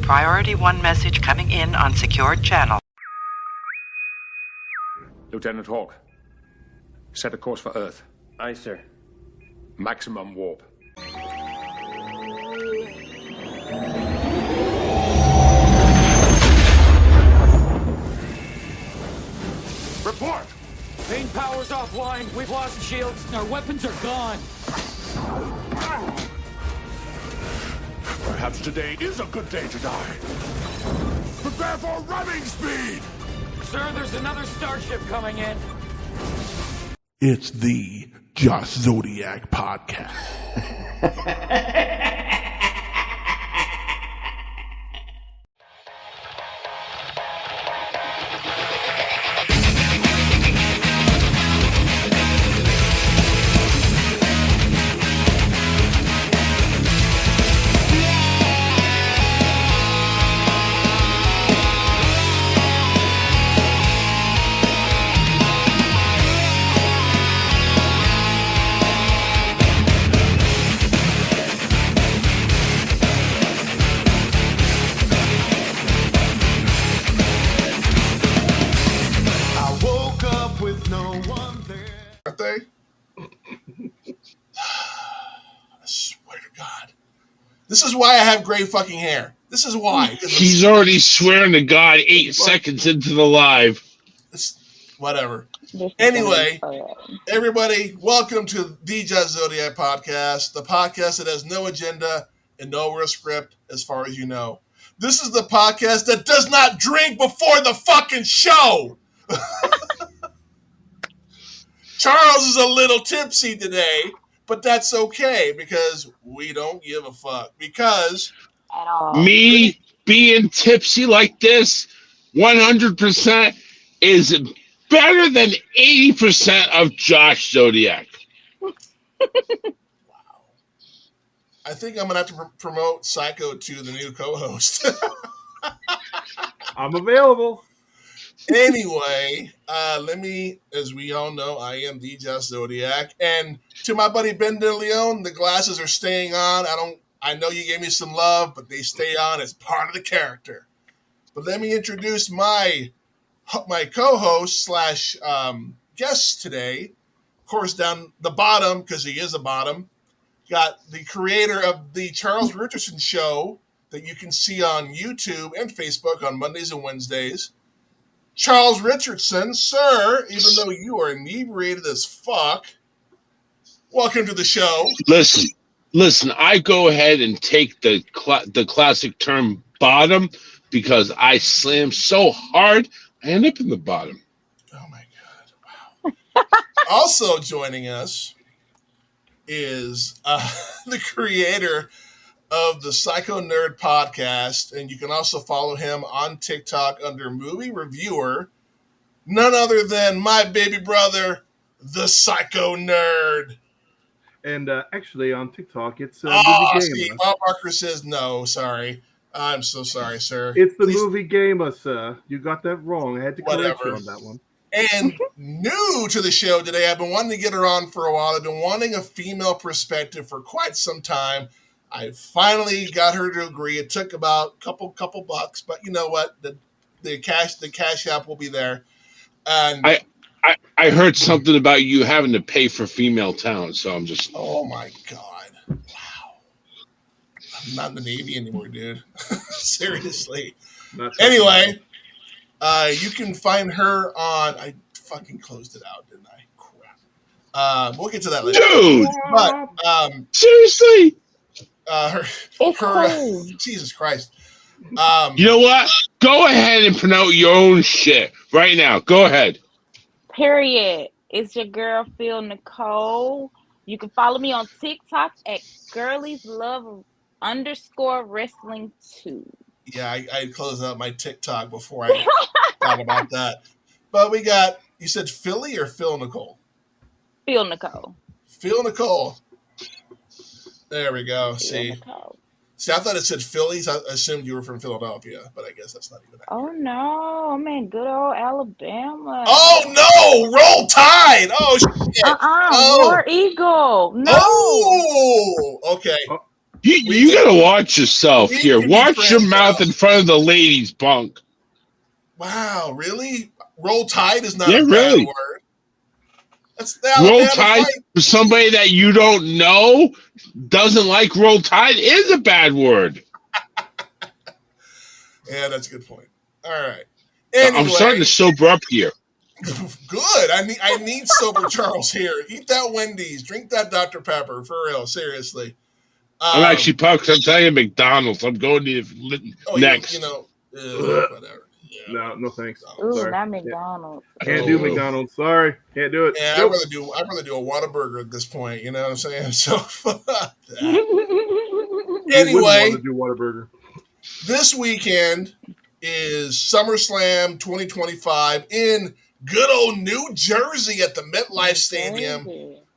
Priority 1 message coming in on secured channel. Lieutenant Hawk, set a course for Earth. Aye, sir. Maximum warp. Report! Main power's offline. We've lost shields. Our weapons are gone. Perhaps today is a good day to die. Prepare for running speed! Sir, there's another starship coming in. It's the Josh Zodiac podcast. This is why I have gray fucking hair. This is why. He's already swearing to God 8 seconds into the live. Whatever. Anyway, everybody, welcome to the Just Zodiac podcast, the podcast that has no agenda and no real script as far as you know. This is the podcast that does not drink before the fucking show. Charles is a little tipsy today. But that's okay because we don't give a fuck. Because at all. Me being tipsy like this 100% is better than 80% of Josh Zodiac. Wow. I think I'm going to have to promote Psycho to the new co-host. I'm available. Anyway, let me, as we all know, I am the Just Zodiac, and to my buddy Ben De Leon, the glasses are staying on. I know you gave me some love, but they stay on as part of the character. But let me introduce my co-host slash guest today. Of course, down the bottom, because he is a bottom, got the creator of the Charles Richardson Show that you can see on YouTube and Facebook on Mondays and Wednesdays. Charles Richardson, sir, even though you are inebriated as fuck, welcome to the show. Listen, I go ahead and take the classic term bottom because I slam so hard, I end up in the bottom. Oh, my God. Wow. Also joining us is the creator of the Psycho Nerd podcast, and you can also follow him on TikTok under Movie Reviewer, none other than my baby brother, the Psycho Nerd. And actually on TikTok, it's Movie Gamer. See, Bob Barker says no, sorry. I'm so sorry, sir. It's the Movie Gamer, sir. You got that wrong. I had to correct you on that one. And new to the show today, I've been wanting to get her on for a while. I've been wanting a female perspective for quite some time. I finally got her to agree. It took about a couple bucks, but you know what? The cash app will be there. And I heard something about you having to pay for female talent, so I'm just. Oh my God! Wow, I'm not in the Navy anymore, dude. Seriously. Anyway, you can find her on. I fucking closed it out, didn't I? Crap. We'll get to that later. Dude, but seriously. Jesus Christ. You know what? Go ahead and promote your own shit right now. Go ahead. Period. It's your girl, Nicole. You can follow me on TikTok at girlieslove_wrestling2. Yeah, I closed out my TikTok before I thought about that. But we got, you said Philly or Phil Nicole? Phil Nicole. Phil Nicole. There we go. See, I thought it said Phillies. I assumed you were from Philadelphia, but I guess that's not even accurate. Oh, no. I'm in good old Alabama. Oh, no. Roll Tide. Oh, shit. War Eagle. No. Oh, okay. You gotta watch yourself we here. can be Watch your friends mouth now. in front of the ladies, punk. Wow, really? Roll Tide is not Yeah, a bad really. word. Roll They have a Tide fight. for somebody that you don't know doesn't like Roll Tide is a bad word. Yeah, that's a good point. All right. I'm starting to Anyway, sober up here. good. I need sober Charles here. Eat that Wendy's. Drink that Dr. Pepper. For real. Seriously. I'm actually pumped. I'm telling you, McDonald's. I'm going to next. Whatever. Yeah, No, whatever. no thanks. Ooh, Sorry. not McDonald's. Can't do Ooh. McDonald's. Sorry. Can't do it. Yeah, Nope. I'd rather do a Whataburger at this point. You know what I'm saying? So that. Who wouldn't want Anyway, to do Whataburger? this weekend is SummerSlam 2025 in good old New Jersey at the MetLife Stadium.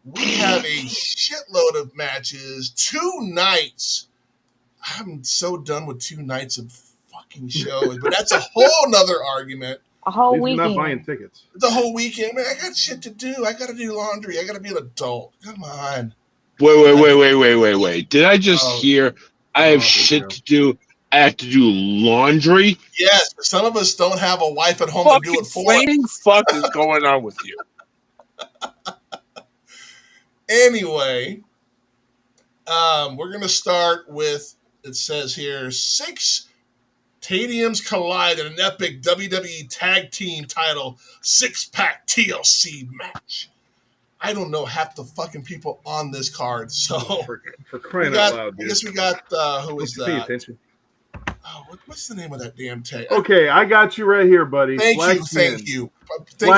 We have a shitload of matches, 2 nights. I'm so done with 2 nights of fucking shows, but that's a whole nother argument. A whole At least we're not buying weekend. tickets. The whole weekend, man, I got shit to do. I got to do laundry. I got to be an adult. Come on. Wait. Did I just hear I have shit go. to do? I have to do laundry? Yes, some of us don't have a wife at home to do Fucking it for. flaming fuck is going on with you? Anyway, we're going to start with, it says here, 6 Tadiums collide in an epic WWE Tag Team title 6-pack TLC match. I don't know half the fucking people on this card, so for crying out loud, dude. I guess we got who is Don't you pay that? attention. Oh, what's the name of that damn tag? Okay, I got you right here, buddy. Thank you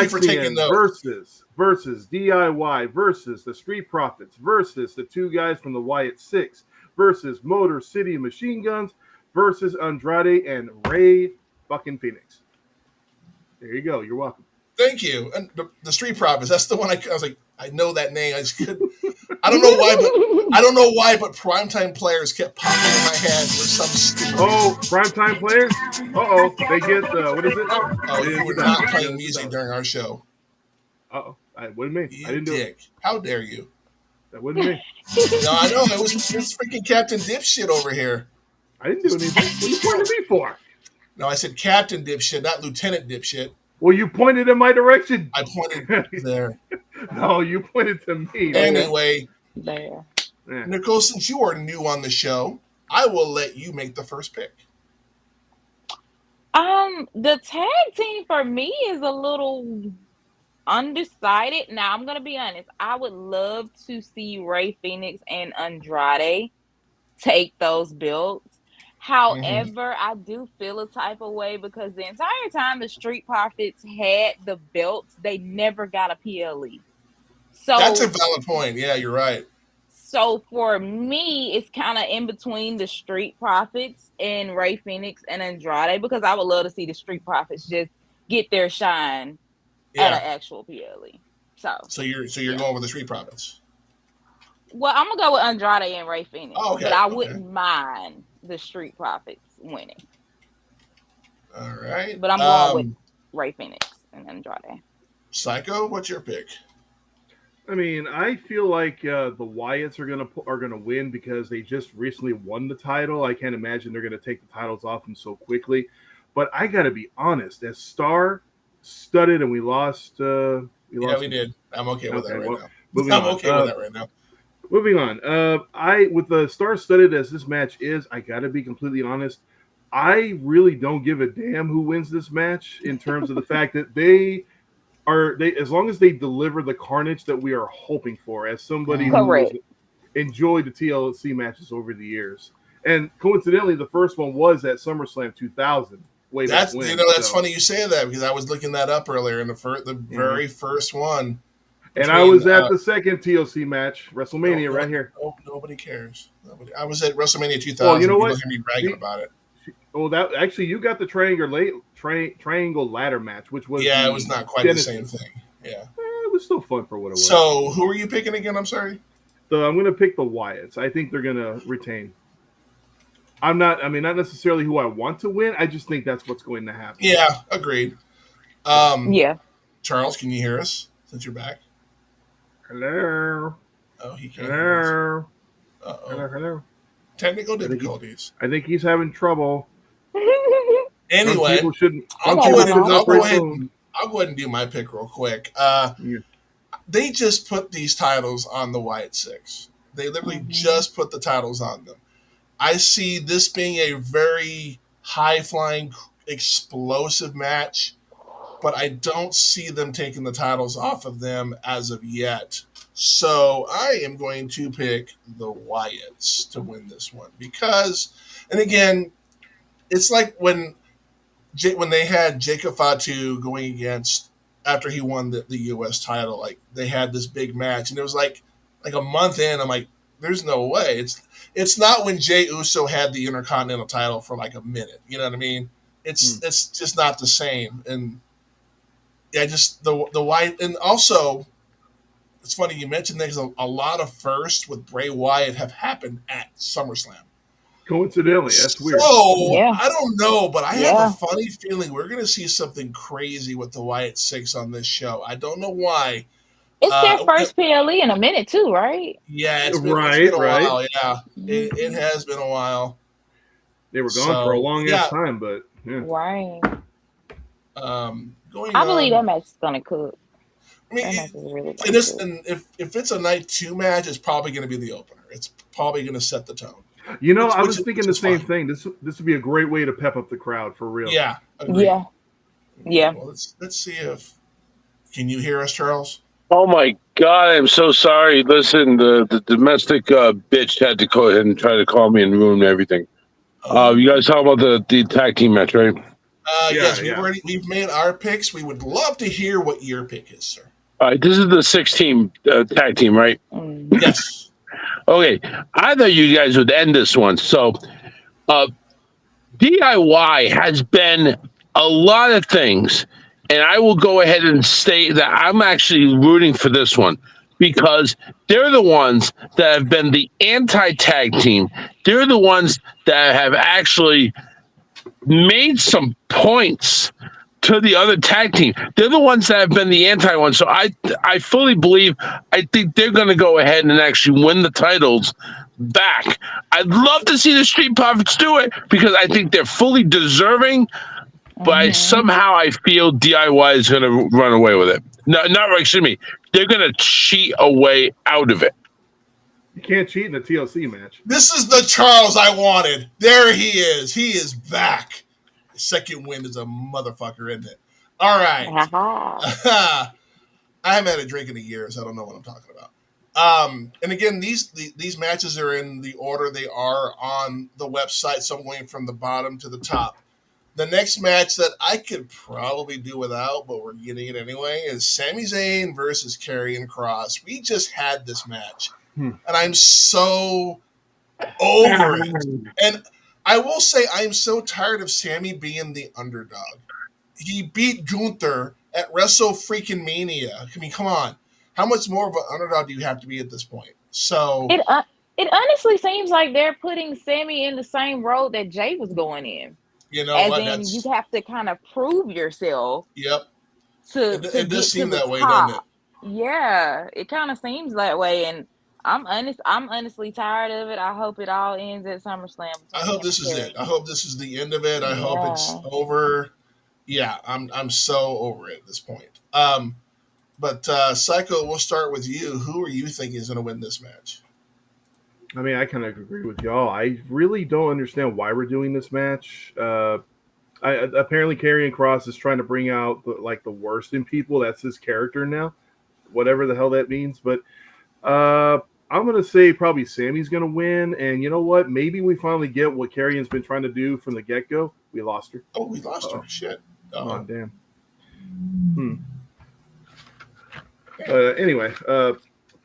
for taking notes. Versus DIY versus the Street Profits versus the 2 guys from the Wyatt 6 versus Motor City Machine Guns versus Andrade and Ray fucking Phoenix. There you go. You're welcome. Thank you. And the Street Profits. That's the one I was like, I know that name. I just couldn't. I don't know why, but primetime players kept popping in my head for some stupid reason. Primetime players? They get what is it? Oh, you were not playing music during our show. It wasn't me. You I didn't do dick. it. How dare you? That wasn't me. No, I know. It was freaking Captain Dipshit over here. I didn't do anything. What are you pointing at me for? No, I said Captain Dipshit, not Lieutenant Dipshit. Well, you pointed in my direction. I pointed there. No, you pointed to me. Anyway, There. Nicole, since you are new on the show, I will let you make the first pick. The tag team for me is a little undecided. Now, I'm gonna be honest. I would love to see Ray Phoenix and Andrade take those belts. However, I do feel a type of way because the entire time the Street Profits had the belts, they never got a PLE. So That's a valid point. Yeah, you're right. So for me, it's kind of in between the Street Profits and Ray Phoenix and Andrade because I would love to see the Street Profits just get their shine at an actual PLE. So you're going with the Street Profits. Well, I'm gonna go with Andrade and Ray Phoenix, but I wouldn't mind the Street Profits winning. All right, but I'm going with Ray Phoenix and Andrade. Psycho, what's your pick? I mean, I feel like the Wyatts are gonna win because they just recently won the title. I can't imagine they're gonna take the titles off them so quickly. But I gotta be honest, as star-studded and we lost. We did. I'm okay with that right now. I'm okay with that right now. Moving on. With the star-studded as this match is, I gotta be completely honest. I really don't give a damn who wins this match in terms of the fact that they as long as they deliver the carnage that we are hoping for. As somebody who has enjoyed the TLC matches over the years, and coincidentally, the first one was at SummerSlam 2000. That's funny you say that because I was looking that up earlier in the very first one. And I was at the second TLC match, WrestleMania, right here. Nobody cares. I was at WrestleMania 2000. Well, you know what? You're me bragging about it. Well, that actually, you got the triangle ladder match, which was it was not quite the same thing. Yeah, it was still fun for what it was. So, who are you picking again? I'm sorry. So I'm going to pick the Wyatts. I think they're going to retain. Not necessarily who I want to win. I just think that's what's going to happen. Yeah, agreed. Yeah. Charles, can you hear us since you're back? Hello. Oh, he can't. Hello. Uh-oh. Hello. Technical difficulties. I think he's having trouble. Anyway, People shouldn't. I'll got go ahead one I'll go ahead and do my pick real quick. They just put these titles on the Wyatt Six. They literally just put the titles on them. I see this being a very high-flying, explosive match, but I don't see them taking the titles off of them as of yet. So I am going to pick the Wyatts to win this one because, and again, it's like when they had Jacob Fatu going against after he won the U.S. title, like they had this big match, and it was like a month in. I'm like, there's no way. It's not when Jey Uso had the Intercontinental title for like a minute. You know what I mean? It's just not the same. And yeah, just the Wyatt, and also it's funny you mentioned there's a lot of firsts with Bray Wyatt have happened at SummerSlam. Coincidentally, that's weird. So, I don't know, but I have a funny feeling we're going to see something crazy with the Wyatt Six on this show. I don't know why. It's their first PLE in a minute, too, right? Yeah, it's been a while. Yeah, it has been a while. They were gone for a long ass time, but right. Going I believe that match is going to cook. I mean, if it's a night 2 match, it's probably going to be the opener. It's probably going to set the tone. You know, I was thinking the same thing. This would be a great way to pep up the crowd for real. Yeah. Agreed. Yeah. Well, let's see if can you hear us, Charles? Oh my God! I'm so sorry. Listen, the domestic bitch had to go ahead and try to call me and ruin everything. You guys talking about the tag team match, right? Yes, we've made our picks. We would love to hear what your pick is, sir. All right, this is the 6-team tag team, right? Yes. Okay, I thought you guys would end this one. So, DIY has been a lot of things, and I will go ahead and state that I'm actually rooting for this one because they're the ones that have been the anti-tag team. They're the ones that have actually made some points to the other tag team. They're the ones that have been the anti ones. So I fully believe, I think they're going to go ahead and actually win the titles back. I'd love to see the Street Profits do it because I think they're fully deserving, but somehow I feel DIY is going to run away with it. No, not excuse me. They're going to cheat a way out of it. You can't cheat in a TLC match. This is the Charles I wanted. There he is. He is back. Second win is a motherfucker, isn't it? All right. I haven't had a drink in a year, so I don't know what I'm talking about. And again, these matches are in the order they are on the website, so I'm going from the bottom to the top. The next match that I could probably do without, but we're getting it anyway, is Sami Zayn versus Karrion Kross. We just had this match, and I'm so over it. And I will say I'm so tired of Sammy being the underdog. He beat Gunther at WrestleFreaking-Mania. I mean, come on. How much more of an underdog do you have to be at this point? So it honestly seems like they're putting Sammy in the same road that Jay was going in. You know, as in you have to kind of prove yourself. Yep. It does seem that way, doesn't it? Yeah, it kind of seems that way, and I'm honestly tired of it. I hope it all ends at SummerSlam. I hope this is it. I hope this is the end of it. I hope it's over. Yeah, I'm so over it at this point. But Psycho, we'll start with you. Who are you thinking is going to win this match? I mean, I kind of agree with y'all. I really don't understand why we're doing this match. Apparently, Karrion Kross is trying to bring out the worst in people. That's his character now, whatever the hell that means. But I'm going to say probably Sammy's going to win. And you know what? Maybe we finally get what Karrion's been trying to do from the get-go. We lost her. Oh, we lost her. Shit. Oh, damn. Anyway,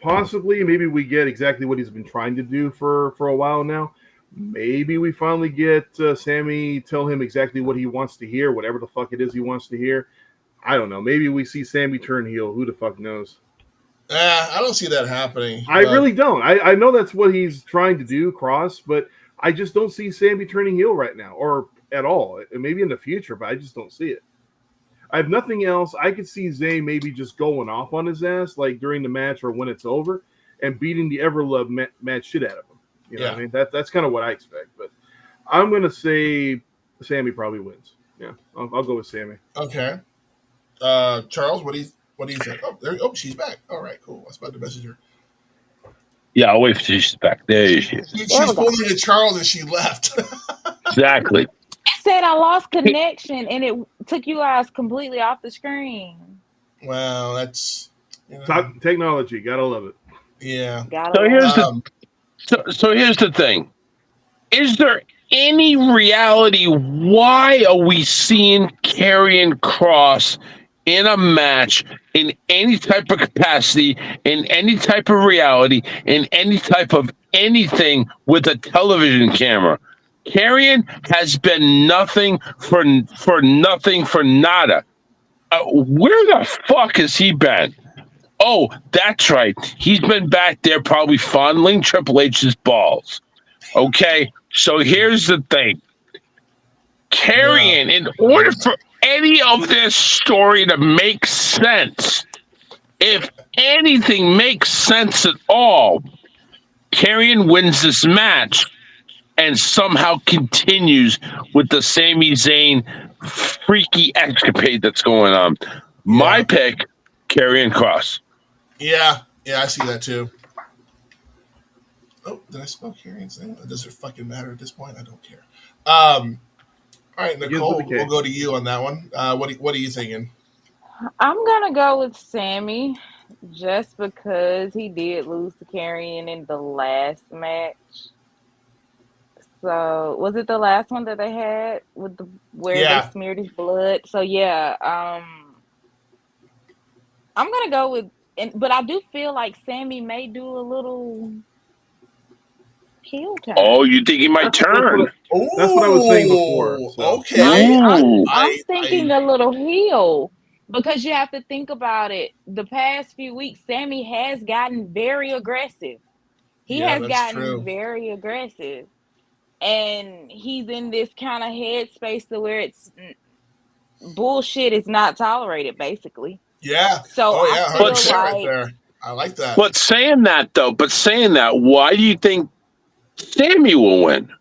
possibly, maybe we get exactly what he's been trying to do for a while now. Maybe we finally get Sammy, tell him exactly what he wants to hear, whatever the fuck it is he wants to hear. I don't know. Maybe we see Sammy turn heel. Who the fuck knows? I don't see that happening. I really don't. I know that's what he's trying to do, Cross, but I just don't see Sammy turning heel right now, or at all. Maybe in the future, but I just don't see it. I have nothing else. I could see Zayn maybe just going off on his ass, like during the match or when it's over, and beating the Everlove match shit out of him. You know what I mean? That's kind of what I expect. But I'm going to say Sammy probably wins. Yeah, I'll go with Sammy. Okay. Charles, what do you think? Oh, she's back. All right, cool. I was about to message her. Yeah, I'll wait for she's back. There she is. She's pulling at Charles and she left. Exactly. It said I lost connection and it took you guys completely off the screen. Well, that's Technology. Gotta love it. Yeah. So here's the thing. Is there any reality? Why are we seeing Karrion Kross in a match in any type of capacity, in any type of reality, in any type of anything with a television camera? Karrion has been nothing for nothing for nada. Where the fuck has he been? Oh, that's right. He's been back there probably fondling Triple H's balls. Okay, so here's the thing. Karrion, in order for any of this story to make sense, if anything makes sense at all, Karrion wins this match and somehow continues with the Sami Zayn freaky escapade that's going on. My pick, Karrion Kross. Yeah, I see that too. Oh, did I spell Karrion's name? Does it fucking matter at this point? I don't care. All right, Nicole, we'll go to you on that one. What are you thinking? I'm gonna go with Sammy, just because he did lose to Karrion in the last match. So was it the last one that they had with where they smeared his blood? So yeah, I'm gonna go with, but I do feel like Sammy may do a little heel turn. Oh, you think he might turn? That's what I was saying before. So. Okay, I'm thinking a little heel. Because you have to think about it. The past few weeks, Sammy has gotten very aggressive. He has gotten very aggressive. And he's in this kind of headspace to where it's bullshit is not tolerated, basically. Yeah. So I feel like, right there. I like that. But saying that, why do you think Sammy will win?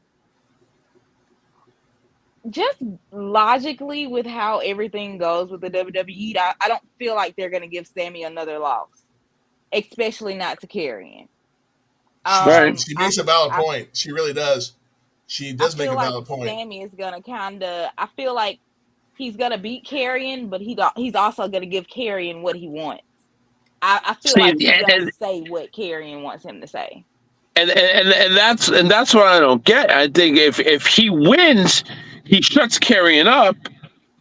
Just logically, with how everything goes with the WWE, I don't feel like they're going to give Sammy another loss, especially not to Karrion. She makes a valid point. She really does. She does make a valid point. Sammy is going to I feel like he's going to beat Karrion, but he's also going to give Karrion what he wants. I feel like he's going to say what Karrion wants him to say. And that's what I don't get. I think if he wins, he shuts Karrion up,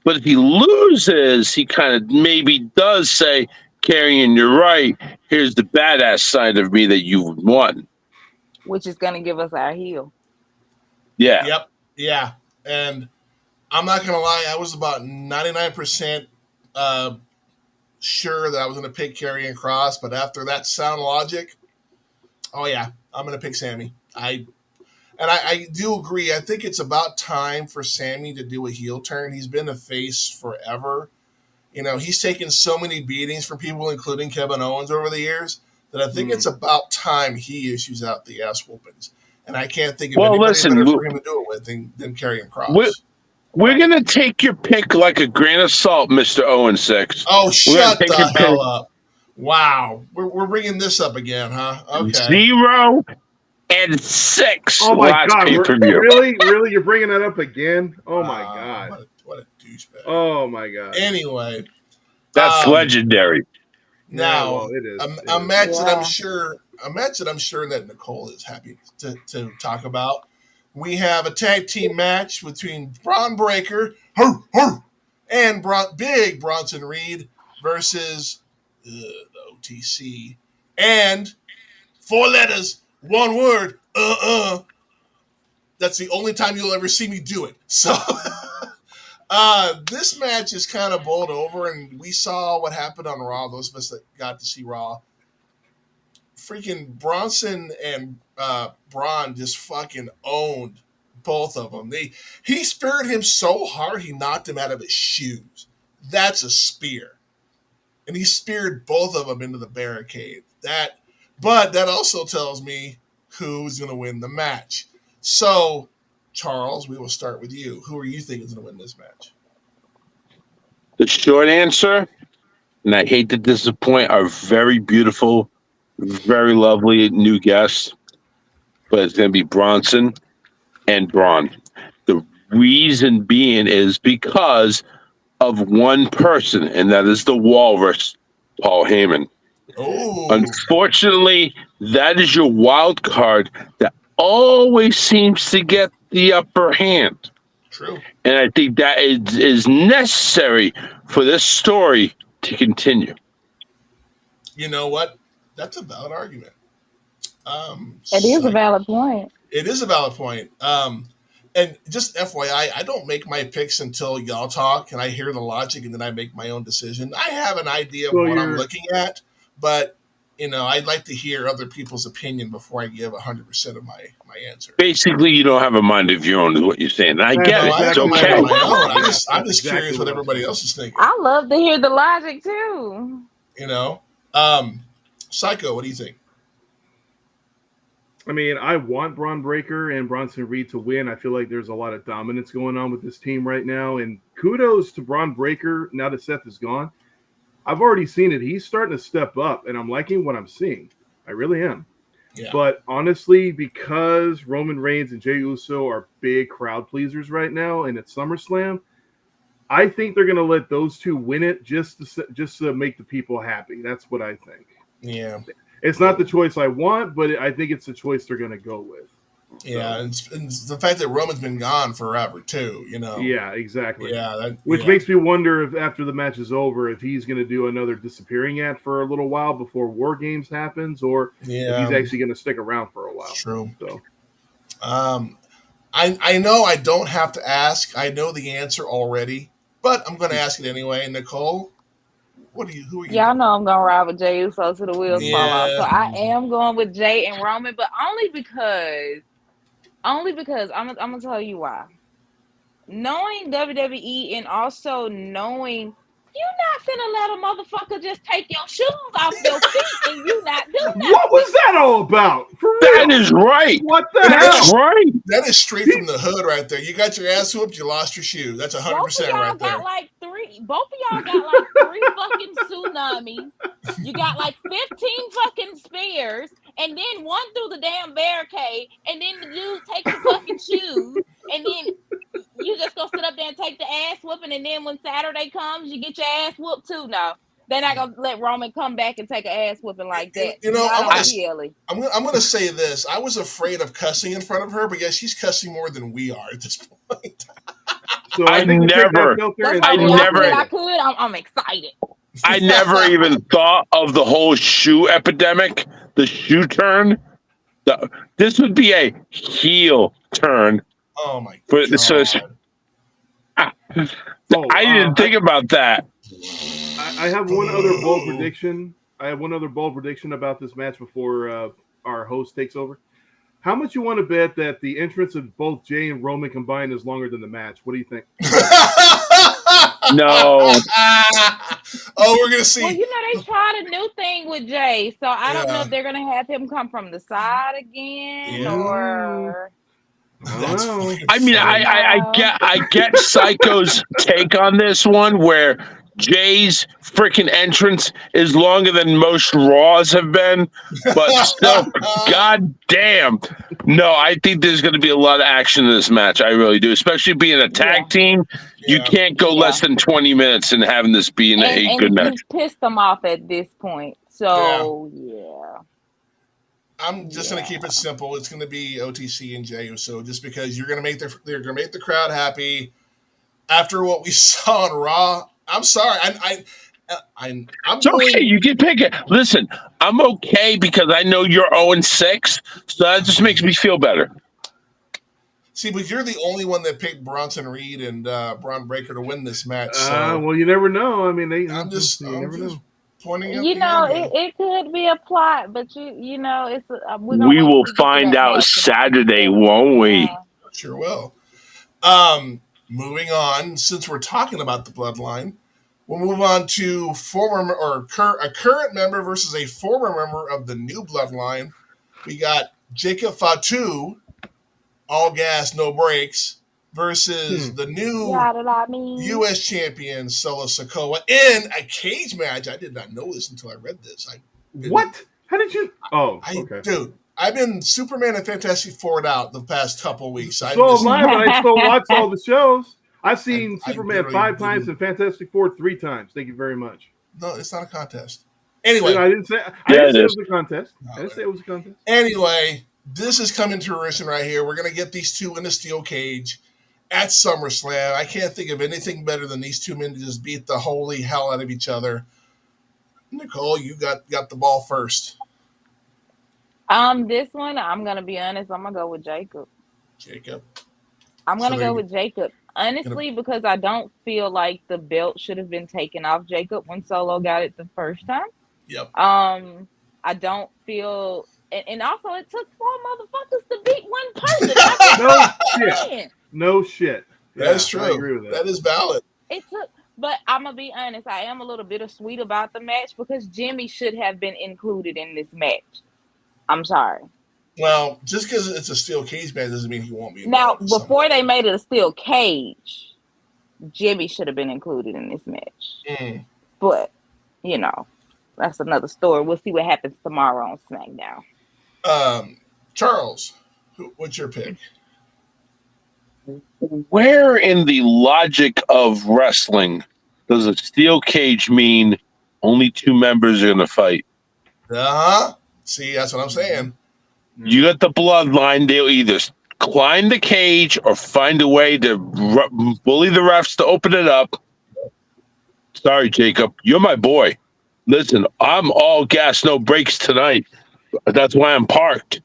but if he loses, he kind of maybe does say, Karrion, you're right. Here's the badass side of me that you won. Which is going to give us our heel. Yeah. Yep. Yeah. And I'm not going to lie, I was about 99% sure that I was going to pick Karrion Kross, but after that sound logic, oh yeah, I'm going to pick Sammy. I do agree. I think it's about time for Sammy to do a heel turn. He's been a face forever. You know, he's taken so many beatings from people, including Kevin Owens, over the years, that I think it's about time he issues out the ass whoopings. And I can't think of anybody better for him to do it with than Karrion Kross. We're going to take your pick like a grain of salt, Mr. 0-6. Oh, shut the hell up. Wow. We're bringing this up again, huh? Okay. 0-6. Oh, my God. Really? You're bringing that up again? Oh, my God. What a douchebag. Oh, my God. Anyway. That's legendary. Now, it is. A match that I'm sure that Nicole is happy to talk about. We have a tag team match between Braun Breaker and Big Bronson Reed versus the OTC. And 4 letters, 1 word, That's the only time you'll ever see me do it. So this match is kind of bowled over, and we saw what happened on Raw. Those of us that got to see Raw. Freaking Bronson and Braun just fucking owned both of them. He speared him so hard he knocked him out of his shoes. That's a spear. And he speared both of them into the barricade. But that also tells me who's going to win the match. So, Charles, we will start with you. Who are you thinking is going to win this match? The short answer, and I hate to disappoint our very beautiful, very lovely new guest, but it's going to be Bronson and Braun. The reason being is because of one person, and that is the Walrus, Paul Heyman. Oh, Unfortunately, that is your wild card that always seems to get the upper hand. true. And I think that is necessary for this story to continue. You know what? That's a valid argument. It is a valid point. It is a valid point. And just FYI, I don't make my picks until y'all talk and I hear the logic and then I make my own decision. I have an idea of what I'm looking at, but I'd like to hear other people's opinion before I give 100% of my answer. Basically, you don't have a mind of your own, is what you're saying. And I get it. It's okay. I'm just curious what everybody else is thinking. I love to hear the logic too. Psycho, what do you think? I mean, I want Braun Breaker and Bronson Reed to win. I feel like there's a lot of dominance going on with this team right now. And kudos to Braun Breaker now that Seth is gone. I've already seen it. He's starting to step up, and I'm liking what I'm seeing. I really am. Yeah. But honestly, because Roman Reigns and Jey Uso are big crowd pleasers right now, and it's SummerSlam, I think they're going to let those two win it just to make the people happy. That's what I think. Yeah. It's not the choice I want, but I think it's the choice they're going to go with. Yeah, and the fact that Roman's been gone forever too, Yeah, exactly. Yeah, which makes me wonder if after the match is over, if he's going to do another disappearing act for a little while before War Games happens, or if he's actually going to stick around for a while. True. So, I know I don't have to ask. I know the answer already, but I'm going to ask it anyway. Nicole, who are you? Y'all know I'm gonna ride with Jey Uso to the wheels fall off. So I am going with Jey and Roman, but only because I'm gonna tell you why. Knowing WWE and also knowing you're not finna let a motherfucker just take your shoes off your feet and you not do nothing. What was that all about? That is right. What the That's hell? right. That is straight from the hood right there. You got your ass whooped, you lost your shoe. That's 100% right there. Both of y'all got like 3 fucking tsunamis. You got like 15 fucking spears, and then one through the damn barricade, and then the dude takes your fucking shoes, and then you just gonna sit up there and take the ass whooping, and then when Saturday comes, you get your ass whooped too. No, they're not gonna let Roman come back and take an ass whooping like that. I'm gonna say this. I was afraid of cussing in front of her, but yeah, she's cussing more than we are at this point. So I'm excited. I never even thought of the whole shoe epidemic, the shoe turn. This would be a heel turn. Oh my god! I didn't think about that. I have one other bold prediction. I have one other bold prediction about this match before our host takes over. How much you want to bet that the entrance of both Jey and Roman combined is longer than the match? What do you think? No. We're gonna see. Well, they tried a new thing with Jey, so I don't know if they're gonna have him come from the side again or. I mean, I get Psycho's take on this one, where Jay's freaking entrance is longer than most Raws have been, but still, god damn. No, I think there's going to be a lot of action in this match. I really do, especially being a tag team. You can't go less than 20 minutes and having this be a good match. You've pissed them off at this point, so yeah. I'm just gonna keep it simple. It's gonna be OTC and Jey Uso, just because they're gonna make the crowd happy. After what we saw on Raw, I'm sorry. It's okay. You can pick it. Listen, I'm okay because I know you're 0-6, so that just makes me feel better. See, but you're the only one that picked Bronson Reed and Braun Breaker to win this match. So. Well, you never know. I mean, I'm just pointing out. It could be a plot, but it's. We will find out Saturday, won't we? Sure will. Moving on, since we're talking about the bloodline, we'll move on to a current member versus a former member of the new bloodline. We got Jacob Fatu, all gas, no brakes, versus the new U.S. champion Solo Sikoa in a cage match. I did not know this until I read this. What? How did you? Oh, okay. Dude, I've been Superman and Fantastic Four out the past couple weeks. So am I, but I still watch all the shows. I've seen Superman 5 times and Fantastic Four 3 times. Thank you very much. No, it's not a contest. Anyway, I didn't say it was a contest. I didn't say it was a contest. Anyway, this is coming to fruition right here. We're gonna get these two in a steel cage at SummerSlam. I can't think of anything better than these two men to just beat the holy hell out of each other. Nicole, you got the ball first. This one, I'm gonna be honest. I'm gonna go with Jacob. I'm gonna go with Jacob. Honestly, because I don't feel like the belt should have been taken off Jacob when Solo got it the first time. Yep. I don't feel, and also it took 4 motherfuckers to beat one person. No shit. That's true. I agree with that. That is valid. It took, but I'm gonna be honest. I am a little bittersweet about the match because Jimmy should have been included in this match. I'm sorry. Well, just because it's a steel cage match doesn't mean he won't be. Now, before they made it a steel cage, Jimmy should have been included in this match. But, you know, that's another story. We'll see what happens tomorrow on SmackDown. Charles, what's your pick? Where in the logic of wrestling does a steel cage mean only 2 members are going to fight? See, that's what I'm saying. You got the bloodline. They'll either climb the cage or find a way to bully the refs to open it up. Sorry, Jacob. You're my boy. Listen, I'm all gas, no brakes tonight. That's why I'm parked.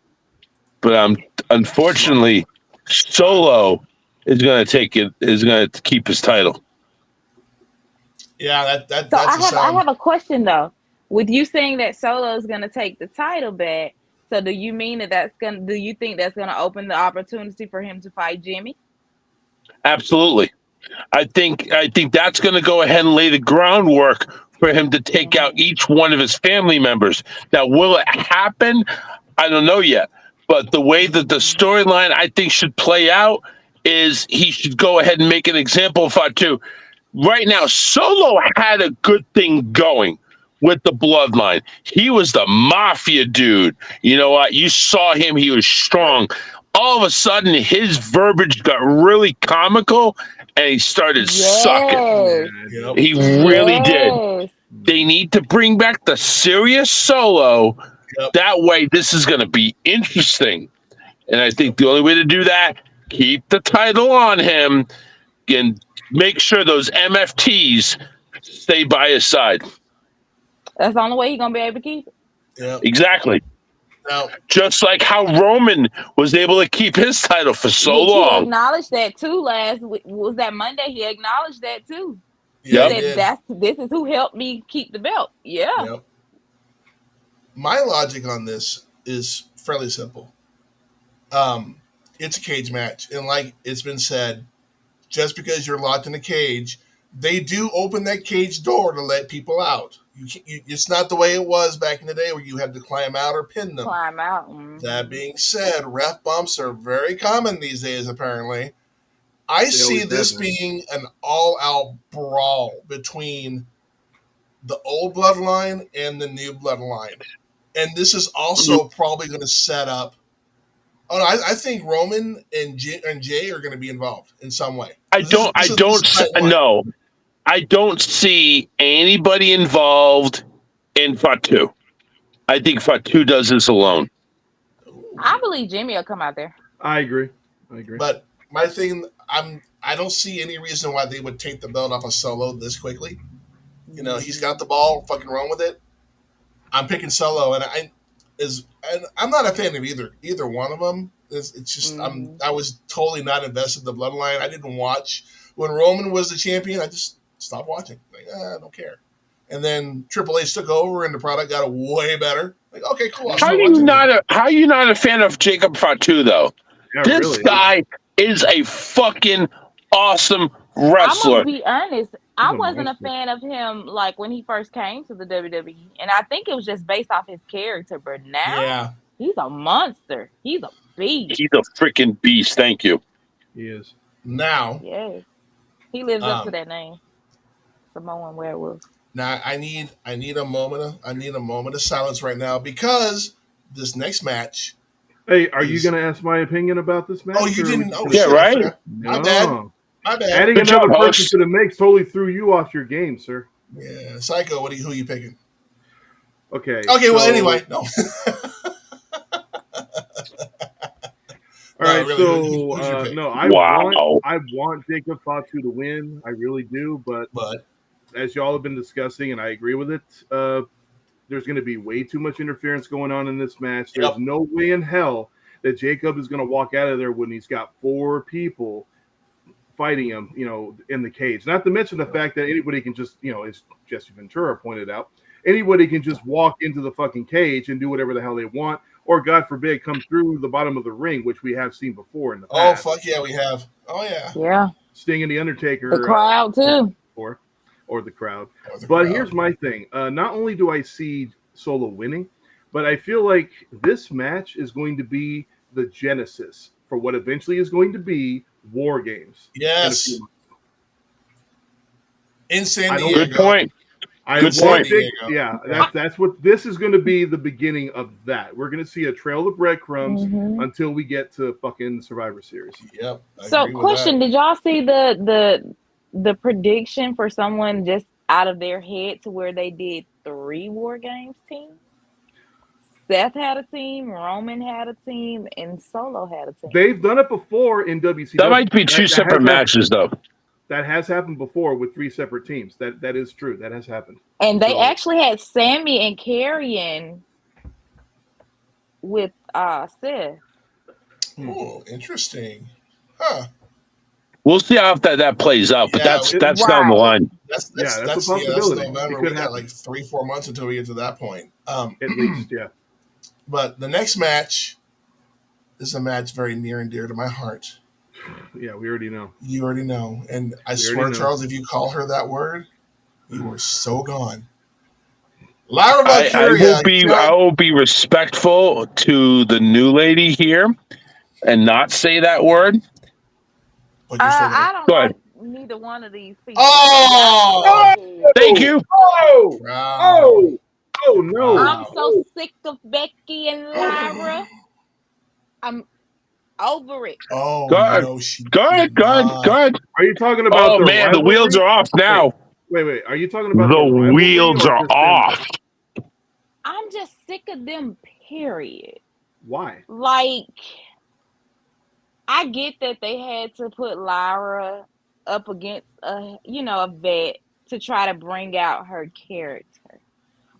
But unfortunately, Solo is going to keep his title. Yeah, So I have a question though. With you saying that Solo is going to take the title back, so do you mean do you think that's going to open the opportunity for him to fight Jimmy? Absolutely. I think that's going to go ahead and lay the groundwork for him to take out each one of his family members. Now, will it happen? I don't know yet. But the way that the storyline I think should play out is he should go ahead and make an example of Fatu. Right now, Solo had a good thing going with the bloodline. He was the mafia dude. You know what? You saw him. He was strong. All of a sudden, his verbiage got really comical, and he started sucking. He really did. They need to bring back the serious Solo. That way, this is going to be interesting. And I think the only way to do that, keep the title on him and make sure those MFTs stay by his side. That's the only way he's going to be able to keep it. Yeah. Exactly. Now, just like how Roman was able to keep his title for so long. He acknowledged that too last week. Was that Monday? He acknowledged that too. Yeah, he said, this is who helped me keep the belt. Yeah. Yep. My logic on this is fairly simple. It's a cage match. And like it's been said, just because you're locked in a cage, they do open that cage door to let people out. It's not the way it was back in the day where you had to climb out or pin them. Climb out. Mm-hmm. That being said, ref bumps are very common these days, apparently. I see this being an all-out brawl between the old bloodline and the new bloodline. And this is also probably going to set up... Oh, no, I think Roman and Jay are going to be involved in some way. I don't see anybody involved in Fatu. I think Fatu does this alone. I believe Jimmy will come out there. I agree. But my thing, I don't see any reason why they would take the belt off of Solo this quickly. You know, he's got the ball, fucking run with it. I'm picking Solo, and I'm not a fan of either one of them. It's just I was totally not invested in the bloodline. I didn't watch when Roman was the champion. I just stopped watching. Like, I don't care. And then Triple H took over, and the product got way better. Like, okay, cool. How are you not a fan of Jacob Fatu though? Yeah, this guy is a fucking awesome wrestler. I'm gonna be honest. I wasn't a fan of him like when he first came to the WWE, and I think it was just based off his character. But now, He's a monster. He's a beast. He's a freaking beast. Thank you. He is. Now, Yes. He lives up to that name. Samoan werewolf. now I need a moment of silence right now because this next match. Hey, are you going to ask my opinion about this match? Oh, you didn't? Oh, Yeah, shit, right? My bad. My bad. Adding Good another job, person host. to the mix totally threw you off your game, sir. Yeah, Psycho. Who are you picking? Okay. Okay. Well, anyway, no. All right, really, so who's your pick? no, I want Jacob Fatu to win. I really do, but as y'all have been discussing, and I agree with it, there's going to be way too much interference going on in this match. There's no way in hell that Jacob is going to walk out of there when he's got 4 people fighting him, in the cage. Not to mention the fact that anybody can just, as Jesse Ventura pointed out, anybody can just walk into the fucking cage and do whatever the hell they want, or God forbid, come through the bottom of the ring, which we have seen before in the past. Oh, fuck yeah, we have. Oh, yeah. Yeah. Sting and The Undertaker. The crowd, too. Or the crowd. But here's my thing. Not only do I see Solo winning, but I feel like this match is going to be the genesis for what eventually is going to be War Games. Yes. In San Diego. Good point. Yeah, that's what this is going to be, the beginning of that. We're going to see a trail of breadcrumbs until we get to fucking Survivor Series. Yep. So, question: did y'all see the prediction for someone just out of their head to where they did 3 War Games teams? Seth had a team, Roman had a team, and Solo had a team. They've done it before in WCW. That might be 2 separate matches, though. That has happened before with 3 separate teams. That is true. That has happened. And they actually had Sammy and Karrion with Seth. Oh, interesting. Huh. We'll see how that plays out, but that's down the line. That's a possibility. November. We got like 3-4 months until we get to that point. At least, yeah. But the next match is a match very near and dear to my heart. Yeah, we already know. You already know. And I swear, Charles, if you call her that word, you are so gone. Lyra Valkyria. I will be respectful to the new lady here and not say that word. I don't like neither one of these people. Oh! Thank you. Oh, no. I'm so sick of Becky and Lyra. I'm over it. Oh, good. No, Good. Are you talking about the wheels are off now. Wait. Are you talking about the wheels are off? I'm just sick of them, period. Why? Like, I get that they had to put Lyra up against a vet to try to bring out her character.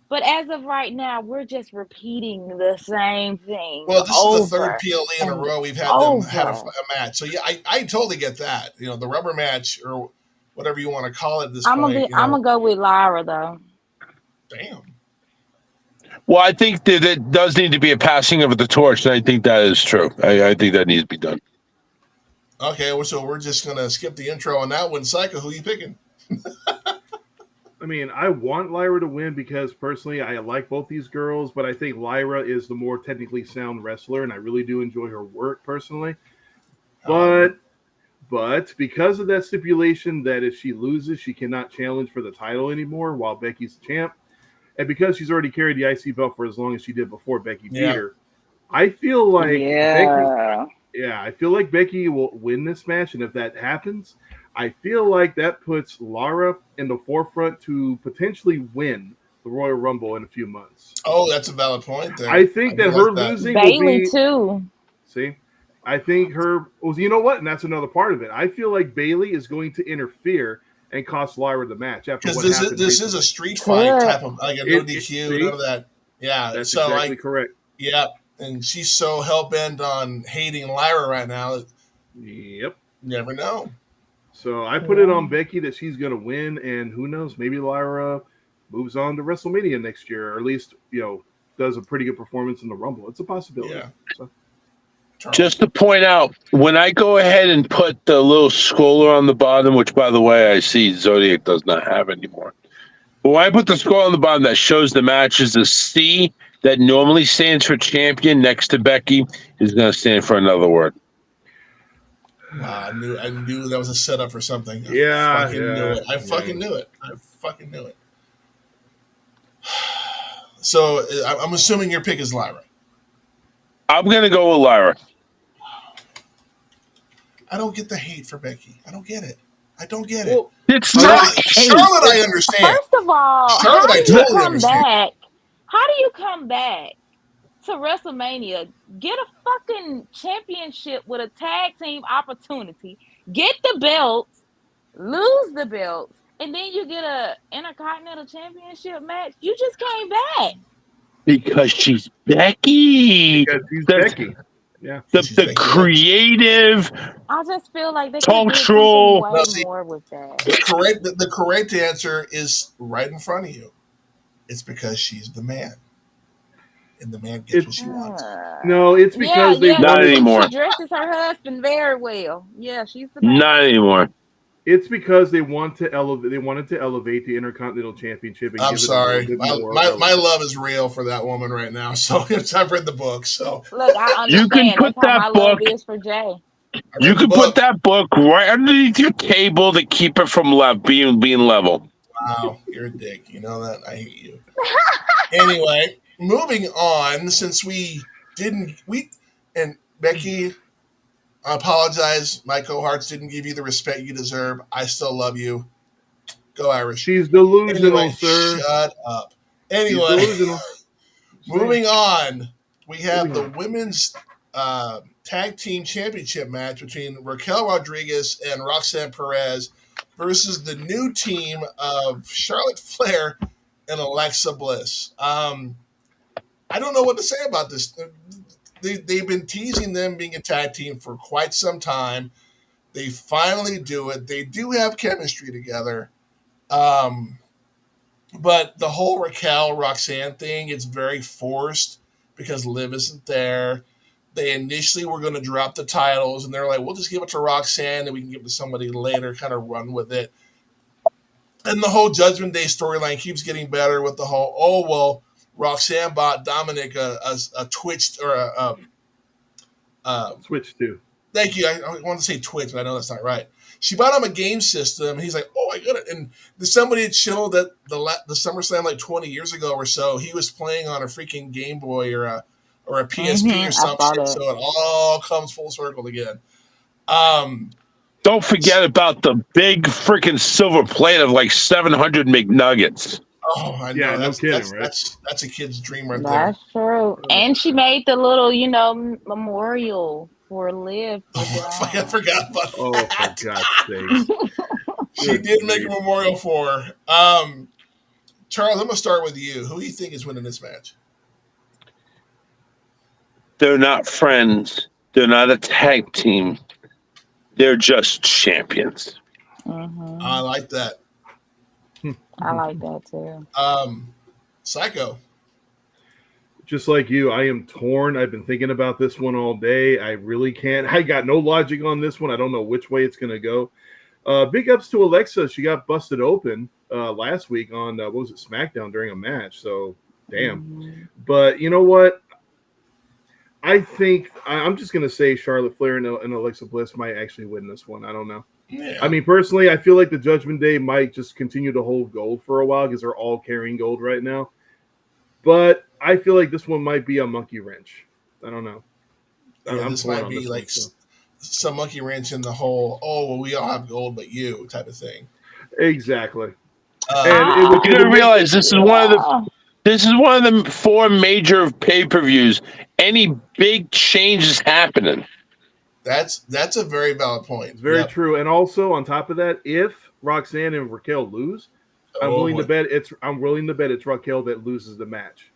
But as of right now, we're just repeating the same thing. Well, this is the 3rd PLE in a row we've had them had a match. So yeah, I totally get that. The rubber match or whatever you want to call it at this point. I'm gonna go with Lyra though. Damn. Well, I think that it does need to be a passing of the torch, and I think that is true. I think that needs to be done. Okay, so we're just gonna skip the intro on that one. Psycho, who are you picking? I mean, I want Lyra to win because personally I like both these girls, but I think Lyra is the more technically sound wrestler, and I really do enjoy her work personally. But because of that stipulation that if she loses, she cannot challenge for the title anymore while Becky's the champ, and because she's already carried the IC belt for as long as she did before Becky beat her, I feel like I feel like Becky will win this match, and if that happens, I feel like that puts Lara in the forefront to potentially win the Royal Rumble in a few months. Oh, that's a valid point there. I think that her losing Bailey too. See, I think her. Well, you know what? And that's another part of it. I feel like Bailey is going to interfere and cost Lyra the match after what happened. This is a street fight type of like a no DQ, none of that. Yeah, that's exactly correct. Yeah, and she's so hell bent on hating Lyra right now. Yep. Never know. So I put it on Becky that she's going to win, and who knows, maybe Lyra moves on to WrestleMania next year, or at least does a pretty good performance in the Rumble. It's a possibility. Yeah. So. Just to point out, when I go ahead and put the little scroller on the bottom, which by the way I see Zodiac does not have anymore, but when I put the scroll on the bottom that shows the matches, the C that normally stands for champion next to Becky is going to stand for another word. Wow, I knew that was a setup for something. I Yeah, fucking knew it. I fucking yeah. knew it. I fucking knew it. So I'm assuming your pick is Lyra. I'm going to go with Lyra. I don't get the hate for Becky. I don't get it. I don't get it. Well, It's I not don't- Charlotte, I understand. First of all, Charlotte, how I do you totally come understand. back? How do you come back to WrestleMania? Get a fucking championship with a tag team opportunity. Get the belts, lose the belts, and then you get a Intercontinental Championship match. You just came back. because she's Becky. because she's That's Becky. Yeah. She's the Becky Lynch. creative, I just feel like they could have did something cultural. way No, see, more with that. the correct answer is right in front of you. It's because she's the man, and the man gets what she wants. No, it's because they yeah, Not wanted. anymore. She dresses her husband very well. Yeah, she's the Not man. anymore. It's because they want to elevate. They wanted to elevate the Intercontinental Championship and I'm give it a little sorry. bit more. My love is real for that woman right now. So I've read the book. So Look, I You can understand. put That's how that my book. love is for Jay. I You read the can put book. that book right underneath your table to keep it from being level. Wow, you're a dick. You know that? I hate you. Anyway, moving on. Since we and Becky, I apologize. My cohorts didn't give you the respect you deserve. I still love you. Go Irish. She's delusional, Anyway, sir. shut up. She's Anyway, delusional. moving on. We have Moving the on. women's tag team championship match between Raquel Rodriguez and Roxanne Perez versus the new team of Charlotte Flair and Alexa Bliss. I don't know what to say about this. They've been teasing them being a tag team for quite some time. They finally do it. They do have chemistry together. But the whole Raquel Roxanne thing is very forced because Liv isn't there. They initially were going to drop the titles, and they're like, we'll just give it to Roxanne and we can give it to somebody later, kind of run with it. And the whole Judgment Day storyline keeps getting better with the whole, oh, well, Roxanne bought Dominic a Twitch or Switch to. thank you. I want to say Twitch, but I know that's not right. She bought him a game system, and he's like, "Oh, I got it." And somebody had showed that the SummerSlam like 20 years ago or so, he was playing on a freaking Game Boy or a PSP or some shit. So it all comes full circle again. Don't forget about the big freaking silver plate of like 700 McNuggets. Oh, I know. Yeah, no kidding, right? That's a kid's dream right there. That's true. And she made the little, memorial for Liv. Oh, I forgot about Oh, that. for God's sake. She did make a memorial for her. Charles, I'm going to start with you. Who do you think is winning this match? They're not friends. They're not a tag team. They're just champions. Mm-hmm. I like that. I like that too. Psycho. Just like you, I am torn. I've been thinking about this one all day. I really can't. I got no logic on this one. I don't know which way it's going to go. Big ups to Alexa. She got busted open last week on, what was it, SmackDown during a match. So, damn. Mm-hmm. But you know what? I think I'm just going to say Charlotte Flair and Alexa Bliss might actually win this one. I don't know. Yeah. I mean, personally, I feel like the Judgment Day might just continue to hold gold for a while because they're all carrying gold right now. But I feel like this one might be a monkey wrench. I don't know. This might be like some monkey wrench in the whole, oh, well, we all have gold but you type of thing. Exactly. You gotta realize this is one of the 4 major pay-per-views. Any big change is happening. That's a very valid point. It's very true. And also on top of that, if Roxanne and Raquel lose, I'm willing to bet it's Raquel that loses the match.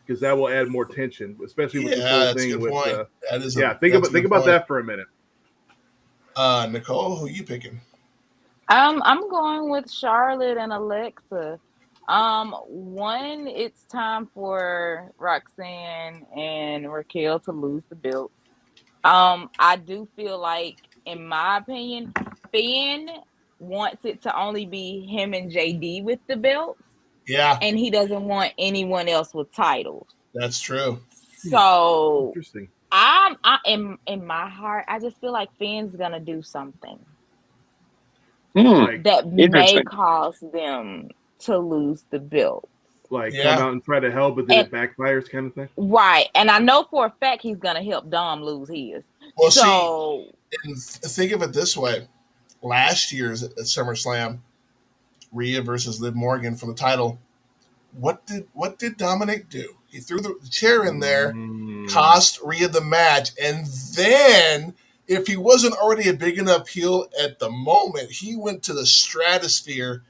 Because that will add more tension, especially with this whole thing with think about that for a minute. Nicole, who are you picking? I'm going with Charlotte and Alexa. One, it's time for Roxanne and Raquel to lose the belt. I do feel like, in my opinion, Finn wants it to only be him and JD with the belts. Yeah. And he doesn't want anyone else with titles. That's true. So Interesting. I in my heart, I just feel like Finn's gonna do something Like, that may Interesting. cause them to lose the belt. come Yeah. out and try to help, but then it backfires, kind of thing. Right. And I know for a fact he's gonna help Dom lose his. Well, So and think of it this way: last year's at SummerSlam, Rhea versus Liv Morgan for the title. What did Dominic do? He threw the chair in there, cost Rhea the match, and then if he wasn't already a big enough heel at the moment, he went to the stratosphere,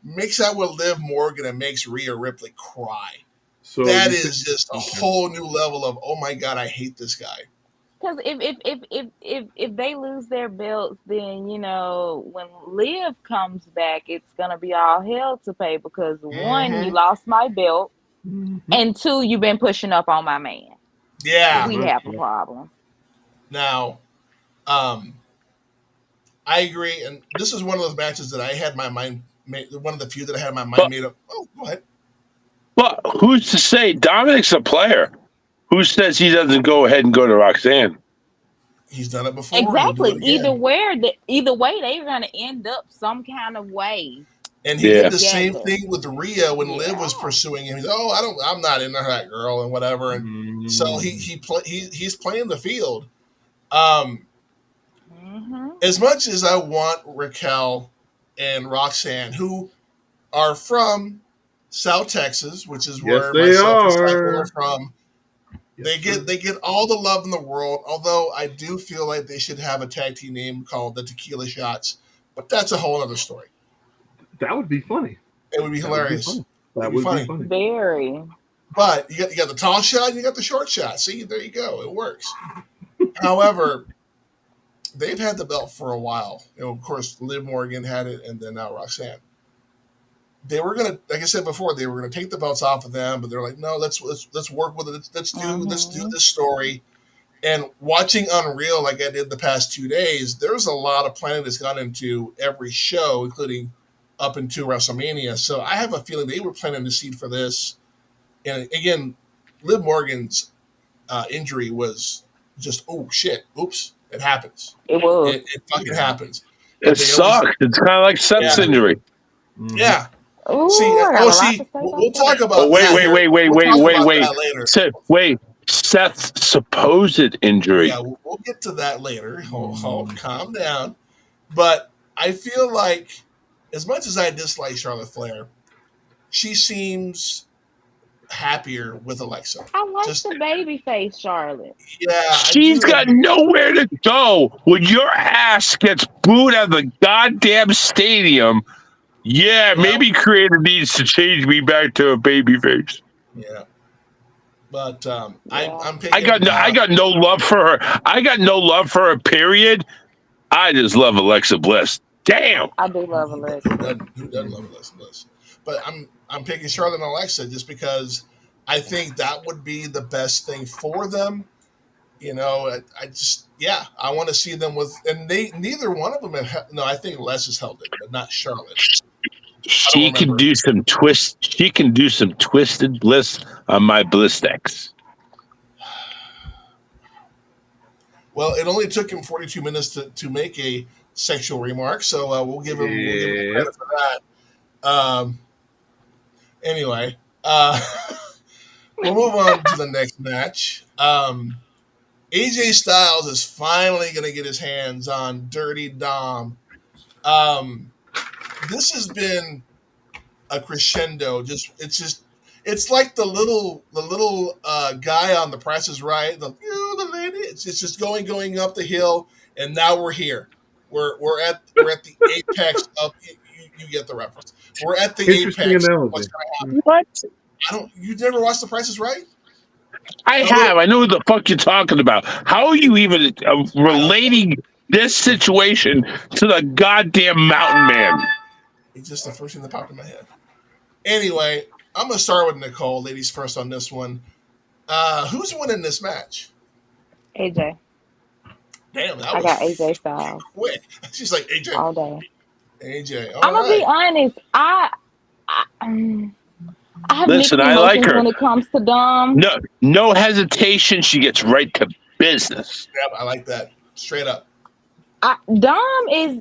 makes out with Liv Morgan, and makes Rhea Ripley cry. So that is just a whole new level of, oh my god, I hate this guy. because if they lose their belts, then when Liv comes back, it's gonna be all hell to pay because one, you lost my belt, and two, you've been pushing up on my man. Yeah. We have a problem. Now, I agree, and this is one of those matches that I had my mind made. One of the few that I had my mind made up. Oh, go ahead. But who's to say Dominic's a player? Who says he doesn't go ahead and go to Roxanne? He's done it before. Exactly. He'll do it again. Either way, they're gonna end up some kind of way. And he did the same thing with Rhea when Liv was pursuing him. He's I'm not into that girl and whatever. And so he's playing the field. As much as I want Raquel and Roxanne, who are from South Texas, which is where myself and Cycle are from, they get all the love in the world. Although I do feel like they should have a tag team name called the Tequila Shots, but that's a whole other story. That would be funny. It would be hilarious. That would be funny. Very. But you got the tall shot and you got the short shot. See, there you go. It works. However, they've had the belt for a while. Of course, Liv Morgan had it, and then now Roxanne. They were gonna, like I said before, they were gonna take the belts off of them, but they're like, no, let's work with it. Let's do this story. And watching Unreal like I did the past 2 days, there's a lot of planning that's gone into every show, including up into WrestleMania. So I have a feeling they were planting the seed for this. And again, Liv Morgan's injury was just, oh shit, oops, it happens. It was. It fucking happens. It sucks. It's kind of like Seth's injury. Yeah. Ooh, we'll talk about that. Wait. Seth's supposed injury. Yeah, we'll get to that later. Calm down. But I feel like, as much as I dislike Charlotte Flair, she seems happier with Alexa. I like the babyface Charlotte. Yeah, she's got nowhere to go when your ass gets booed out of the goddamn stadium. Yeah, maybe creator needs to change me back to a babyface. Yeah. But I'm picking, I got no love for her. I got no love for her, period. I just love Alexa Bliss. Damn. I do love Alexa. Who doesn't love Alexa Bliss? But I'm picking Charlotte and Alexa just because I think that would be the best thing for them. I want to see them with, and neither one of them I think Les has held it, but not Charlotte. She can do some twisted bliss on my bliss decks. Well, it only took him 42 minutes to make a sexual remark, so we'll give him credit for that. Anyway, we'll move on to the next match. AJ Styles is finally going to get his hands on Dirty Dom. This has been a crescendo. It's like the little guy on The Price is Right. The lady. It's just going up the hill, and now we're here. We're at the apex of. You get the reference. We're at the apex. What's going to happen? What? You never watched The Price is Right? I have. I know who the fuck you're talking about. How are you even relating this situation to the goddamn Mountain Man? It's just the first thing that popped in my head. Anyway, I'm going to start with Nicole, ladies first on this one. Who's winning this match? AJ. Damn, I got AJ Styles. Quick. She's like, AJ. All day. AJ. I'm going to be honest. I have Listen, mixed I like emotions her. when it comes to Dom. No hesitation. She gets right to business. Yep, I like that. Straight up. Dom is,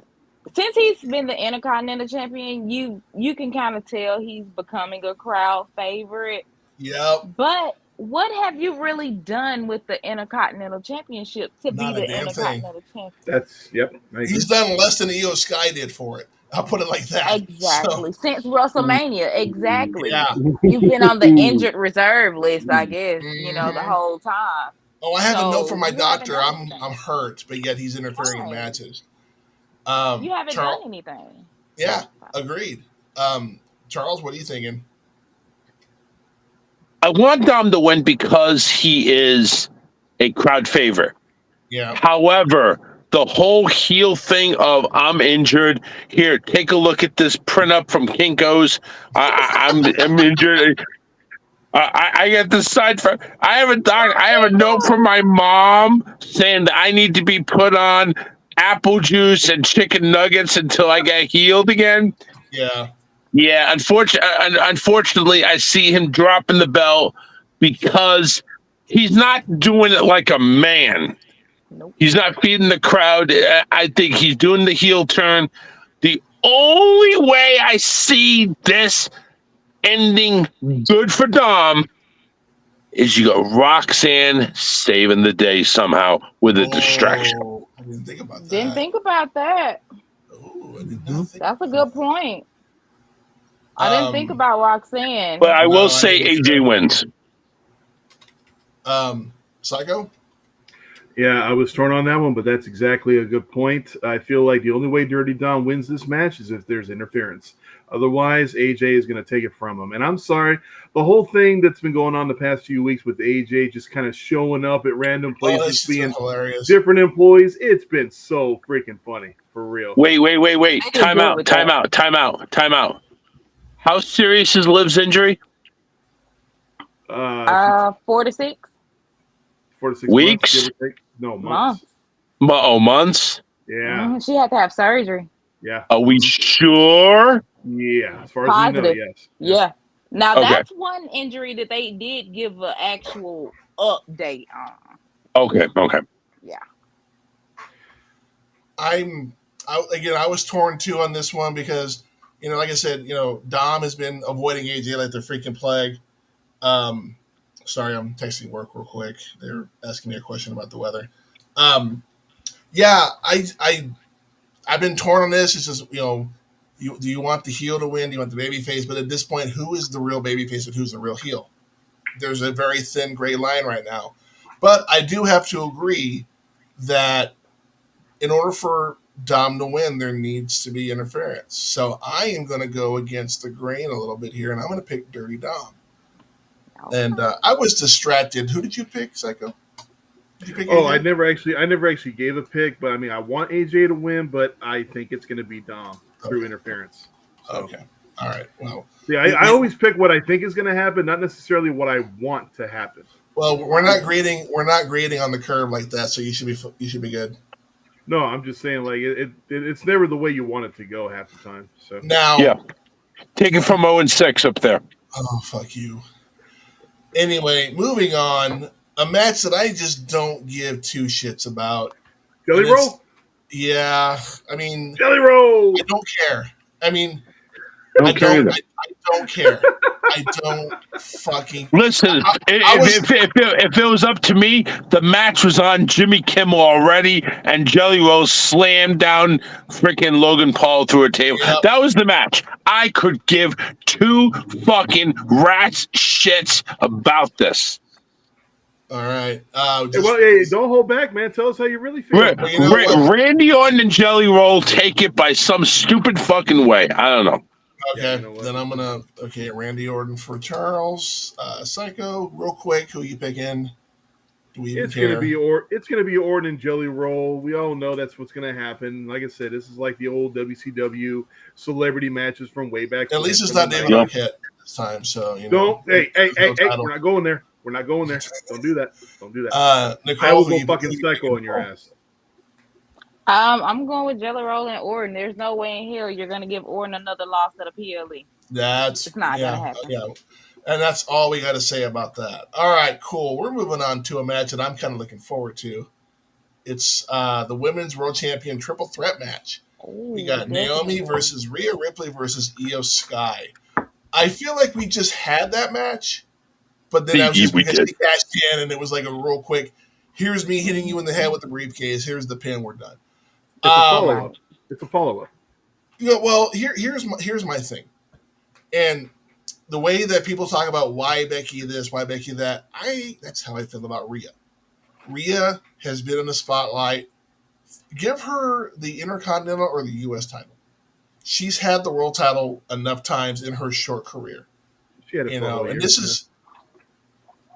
since he's been the Intercontinental Champion, you can kind of tell he's becoming a crowd favorite. Yep. But what have you really done with the Intercontinental Championship to be Not a the damn thing. Intercontinental Champion? That's I agree. He's done less than Io Sky did for it. I'll put it like that. Exactly. So, Since WrestleMania, exactly. yeah. You've been on the injured reserve list, I guess, the Mhm. whole time. Oh, I have a note So from my you haven't doctor. done I'm anything. hurt, but yet he's interfering in Right. matches. You haven't done Charles, anything. yeah, agreed. Charles, what are you thinking? I want Dom to win because he is a crowd favorite. Yeah. However, the whole heel thing of I'm injured. Here, take a look at this print up from Kinko's. I'm injured. I get the side for. I have a note from my mom saying that I need to be put on apple juice and chicken nuggets until I get healed again. Yeah. Yeah, unfortunately, I see him dropping the belt because he's not doing it like a man. Nope. He's not feeding the crowd. I think he's doing the heel turn. The only way I see this ending good for Dom is you got Roxanne saving the day somehow with a distraction. I didn't think about that. Didn't think about that. Oh, I did not think That's a about good that. point. I didn't think about Roxanne. But I will No, say I didn't AJ either. wins. Psycho? Yeah, I was torn on that one, but that's exactly a good point. I feel like the only way Dirty Dom wins this match is if there's interference. Otherwise, AJ is going to take it from him. And I'm sorry, the whole thing that's been going on the past few weeks with AJ just kind of showing up at random places, That's being hilarious. different employees, it's been so freaking funny, for real. Wait. They did Time good out. with Time that. out. How serious is Liv's injury? 4 to 6 4 to 6 Weeks? months, give or take. No, months. Months? Yeah, She had to have surgery. yeah. Are we sure? Yeah, as far as we know, Positive. yes. Yeah. Now Okay. that's one injury that they did give an actual update on. Okay. Yeah. I was torn too on this one because, like I said, Dom has been avoiding AJ like the freaking plague. Sorry, I'm texting work real quick. They're asking me a question about the weather. Yeah, I've been torn on this. It's just, do you want the heel to win? Do you want the baby face? But at this point, who is the real baby face and who's the real heel? There's a very thin gray line right now. But I do have to agree that in order for Dom to win, there needs to be interference. So I am going to go against the grain a little bit here, and I'm going to pick Dirty Dom. And I was distracted. Who did you pick, Psycho? Did you pick Oh, AJ? I never actually gave a pick, but I mean, I want AJ to win, but I think it's going to be Dom through interference. So. Okay. All right. Well, yeah, I always pick what I think is going to happen, not necessarily what I want to happen. Well, we're not grading on the curve like that, so you should be good. No, I'm just saying, like it's never the way you want it to go half the time. So Now, Yeah. Take it from 0-6 up there. Oh, fuck you. Anyway, moving on. A match that I just don't give two shits about. Jelly Roll? Yeah. I mean, Jelly Roll! I don't care. I mean, I don't care. I don't fucking... Listen, if it was up to me, the match was on Jimmy Kimmel already, and Jelly Roll slammed down freaking Logan Paul through a table. Yep. That was the match. I could give two fucking rat's shits about this. All right. Hey, don't hold back, man. Tell us how you really feel. Randy Orton and Jelly Roll take it by some stupid fucking way. I don't know. Okay, then I'm gonna Randy Orton for Charles. Psycho, real quick, who you picking? It's gonna be Orton and Jelly Roll. We all know that's what's gonna happen. Like I said, this is like the old WCW celebrity matches from way back. At least it's not David Arquette this time. So Hey, we're not going there. We're not going there. Don't do that. Nicole, I will go fucking psycho on your ass. I'm going with Jelly Roll and Orton. There's no way in hell you're going to give Orton another loss at a PLE. It's not going to happen. Yeah. And that's all we got to say about that. All right, cool. We're moving on to a match that I'm kind of looking forward to. It's the Women's World Champion Triple Threat match. We got Naomi versus Rhea Ripley versus Io Sky. I feel like we just had that match, but then that was just because she cashed in and it was like a real quick, here's me hitting you in the head with the briefcase, here's the pin, we're done. It's a follow-up. It's a follow-up. You know, well, here's my thing. And the way that people talk about why Becky this, why Becky that, that's how I feel about Rhea. Rhea has been in the spotlight. Give her the Intercontinental or the U.S. title. She's had the world title enough times in her short career. She had it and this is.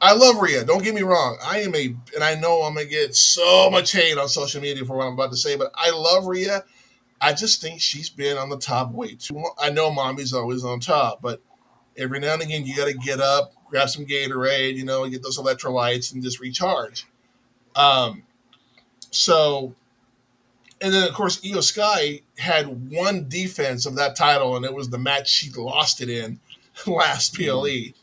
I love Rhea. Don't get me wrong. And I know I'm gonna get so much hate on social media for what I'm about to say, but I love Rhea. I just think she's been on the top way too long. I know Mommy's always on top, but every now and again you got to get up, grab some Gatorade, get those electrolytes, and just recharge. So, and then of course Io Sky had one defense of that title, and it was the match she lost it in last PLE.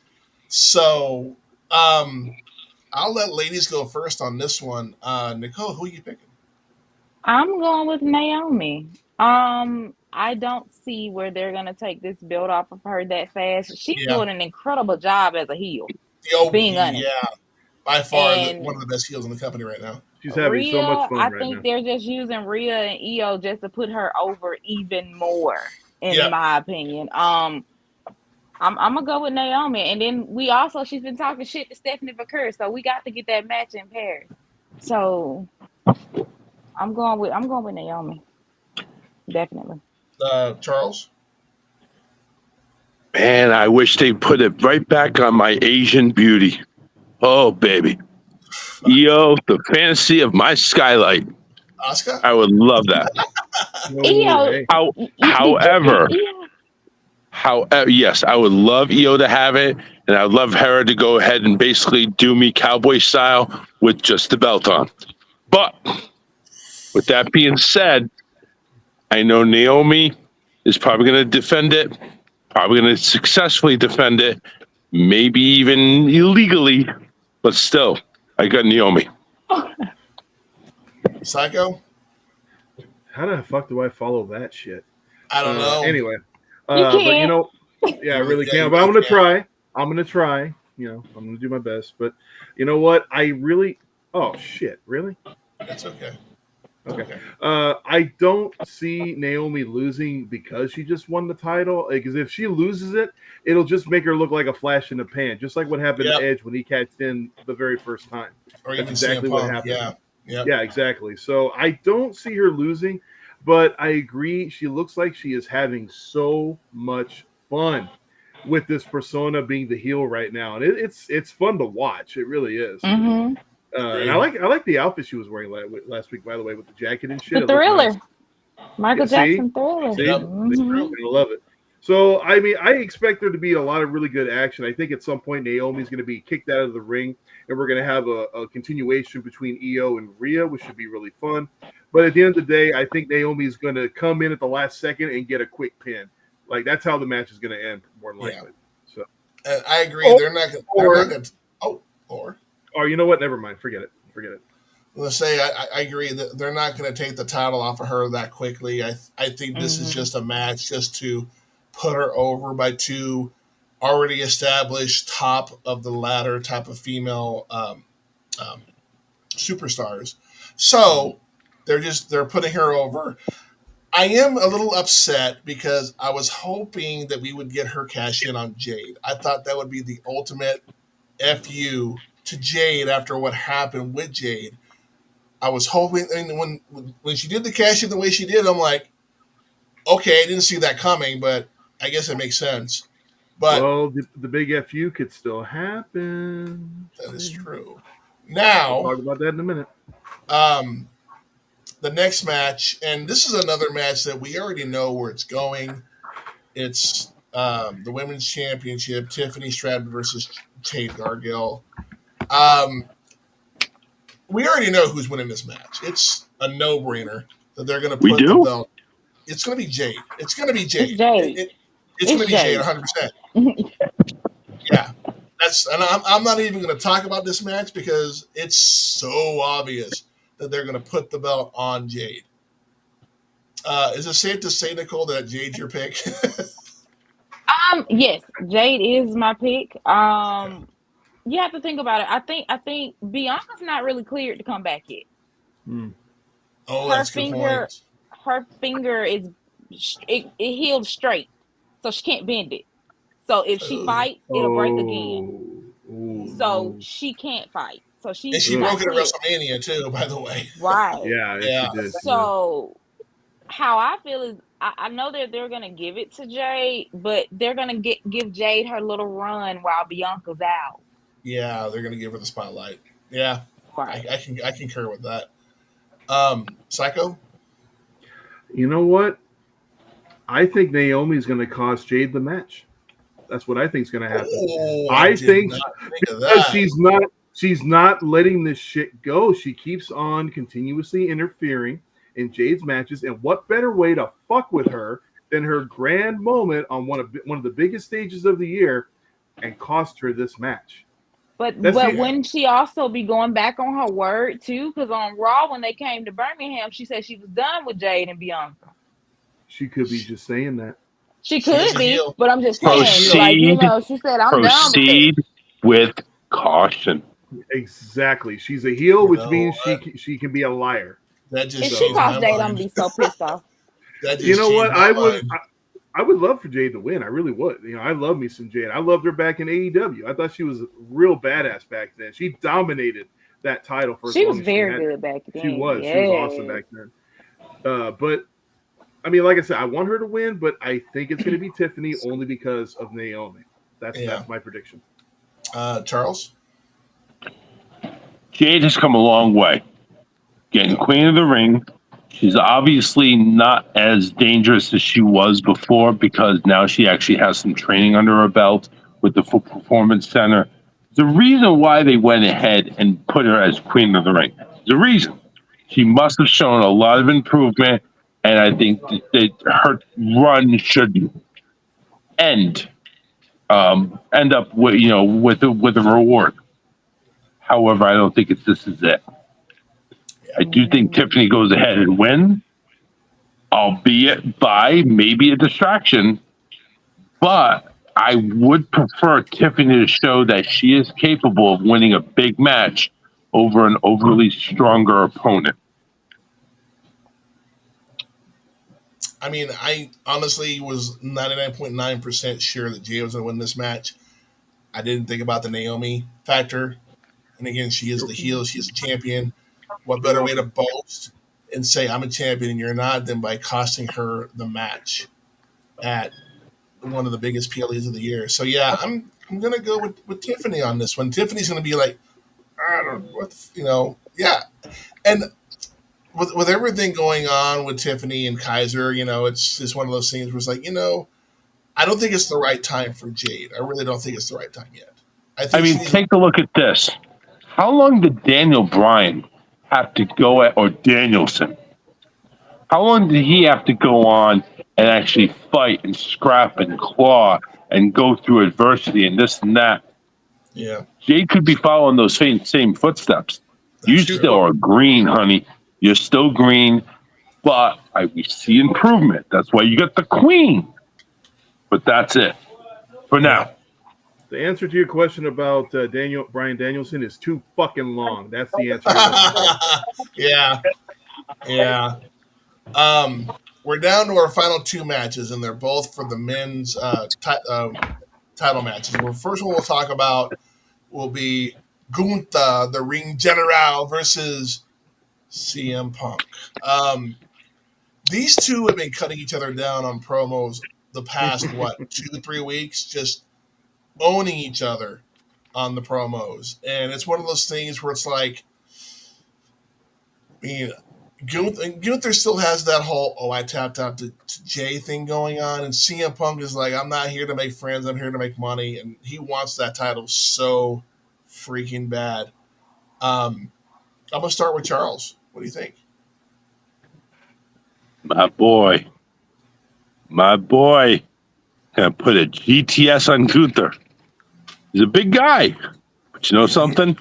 So, I'll let ladies go first on this one. Nicole, who are you picking? I'm going with Naomi. I don't see where they're gonna take this build off of her that fast. She's doing an incredible job as a heel. Being honest, by far one of the best heels in the company right now. She's having so much fun I right now. think they're just using Rhea and Io just to put her over even more, in my opinion. I'm gonna go with Naomi, and then she's been talking shit to Stephanie McCurry, so we got to get that match in Paris. So I'm going with Naomi, definitely. Charles? Man, I wish they put it right back on my Asian beauty. Oh, baby. Io, the fantasy of my skylight. Asuka? I would love that. However, yes, I would love Io to have it, and I would love her to go ahead and basically do me cowboy style with just the belt on. But with that being said, I know Naomi is probably going to defend it, probably going to successfully defend it, maybe even illegally, but still, I got Naomi. Psycho? How the fuck do I follow that shit? I don't know. Anyway, but I really can't. But I'm going to try. I'm going to do my best. But you know what? Oh, shit. Really? That's okay. Okay. I don't see Naomi losing because she just won the title. Because if she loses it, it'll just make her look like a flash in the pan, just like what happened to Edge when he cashed in the very first time. Or That's exactly what happened. Yeah, exactly. So I don't see her losing, but I agree. She looks like she is having so much fun with this persona being the heel right now, and it's fun to watch. It really is. Mm-hmm. And I like the outfit she was wearing last week, by the way, with the jacket and shit. The Thriller, nice. Michael Jackson Thriller. See? Mm-hmm. I love it. So I mean, I expect there to be a lot of really good action. I think at some point Naomi's going to be kicked out of the ring, and we're going to have a continuation between Io and Rhea, which should be really fun. But at the end of the day, I think Naomi's going to come in at the last second and get a quick pin. Like that's how the match is going to end, more than likely. So I agree. They're not going to. Or you know what? Never mind. Forget it. Let's say I agree that they're not going to take the title off of her that quickly. I think this is just a match just to put her over by two already established top of the ladder type of female superstars. So they're putting her over. I am a little upset because I was hoping that we would get her cash in on Jade. I thought that would be the ultimate FU to Jade after what happened with Jade. I was hoping, and when she did the cash in the way she did, I'm like, okay, I didn't see that coming, but I guess it makes sense. But the big FU could still happen. That is true. Now, we'll talk about that in a minute. The next match, and this is another match that we already know where it's going. It's the Women's Championship, Tiffany Stratton versus Jade Gargill. We already know who's winning this match. It's a no-brainer that they're going to put the belt. It's going to be Jade. It's going to be Jade. It's going to be Jade 100%. Yeah. and I'm not even going to talk about this match because it's so obvious that they're going to put the belt on Jade. Is it safe to say, Nicole, that Jade's your pick? Yes, Jade is my pick. You have to think about it. I think Bianca's not really cleared to come back yet. Oh, Her that's a good finger, point. her finger it healed straight, so she can't bend it. So if she Ugh. fights, it'll break again. So No. she can't fight. So And she's she not broke it at clear. WrestleMania too, by the way. Right. Yeah, she Yeah. did. So how I feel is I know that they're gonna give it to Jade, but they're gonna give Jade her little run while Bianca's out. Yeah, they're going to give her the spotlight. Yeah, Right. I concur with that. Psycho? You know what? I think Naomi's going to cost Jade the match. That's what I think is going to happen. Oh, I I did think not think of because that. she's not letting this shit go. She keeps on continuously interfering in Jade's matches, and what better way to fuck with her than her grand moment on one of the biggest stages of the year and cost her this match? But That's the wouldn't she also be going back on her word too? Because on Raw when they came to Birmingham, she said she was done with Jade and Bianca. She could be just saying that. She She is could a be, heel. but I'm just She is a saying, heel. like, Proceed. she said, I'm done with this. Proceed with caution. Exactly. She's a heel, You which know means what? she can be a liar. That just If she changed calls my Jade, I'm mind. gonna be so pissed off. That You just know changed what? my mind. I would love for Jade to win. I really would. I love me some Jade. I loved her back in AEW. I thought she was a real badass back then. She dominated that title for as She long was as she very had it. good back She then. was. She was awesome Yes. back then. But I mean, like I said, I want her to win, but I think it's going to be Tiffany only because of Naomi. That's my prediction. Charles? Jade has come a long way. Getting Queen of the Ring. She's obviously not as dangerous as she was before because now she actually has some training under her belt with the Full Performance Center. The reason why they went ahead and put her as Queen of the Ring. The reason. She must have shown a lot of improvement, and I think that her run should end end up with with a reward. However, I don't think this is it. I do think Tiffany goes ahead and wins, albeit by maybe a distraction. But I would prefer Tiffany to show that she is capable of winning a big match over an overly stronger opponent. I mean, I honestly was 99.9% sure that Jay was going to win this match. I didn't think about the Naomi factor. And again, she is the heel. She is a champion. What better way to boast and say, I'm a champion and you're not, than by costing her the match at one of the biggest PLEs of the year. So, yeah, I'm going to go with Tiffany on this one. Tiffany's going to be like, I don't know, yeah. And with everything going on with Tiffany and Kaiser, it's just one of those things where it's like, I don't think it's the right time for Jade. I really don't think it's the right time yet. I mean, take a look at this. How long did Daniel Bryan have to go at, or Danielson? How long did he have to go on and actually fight and scrap and claw and go through adversity and this and that? Yeah. Jade could be following those same footsteps. You true. still are green, honey. You're still green, but we see improvement. That's why you got the queen. But that's it for now. The answer to your question about Bryan Danielson is too fucking long. That's the answer. Yeah. We're down to our final two matches, and they're both for the men's title matches. The first one we'll talk about will be Gunther, the Ring General, versus CM Punk. These two have been cutting each other down on promos the past, 2-3 weeks, just owning each other on the promos. And it's one of those things where it's like, I mean, Gunther still has that whole, I tapped out to Jay thing going on. And CM Punk is like, I'm not here to make friends. I'm here to make money. And he wants that title so freaking bad. I'm going to start with Charles. What do you think? My boy. Gonna put a GTS on Gunther. He's a big guy. But you know something?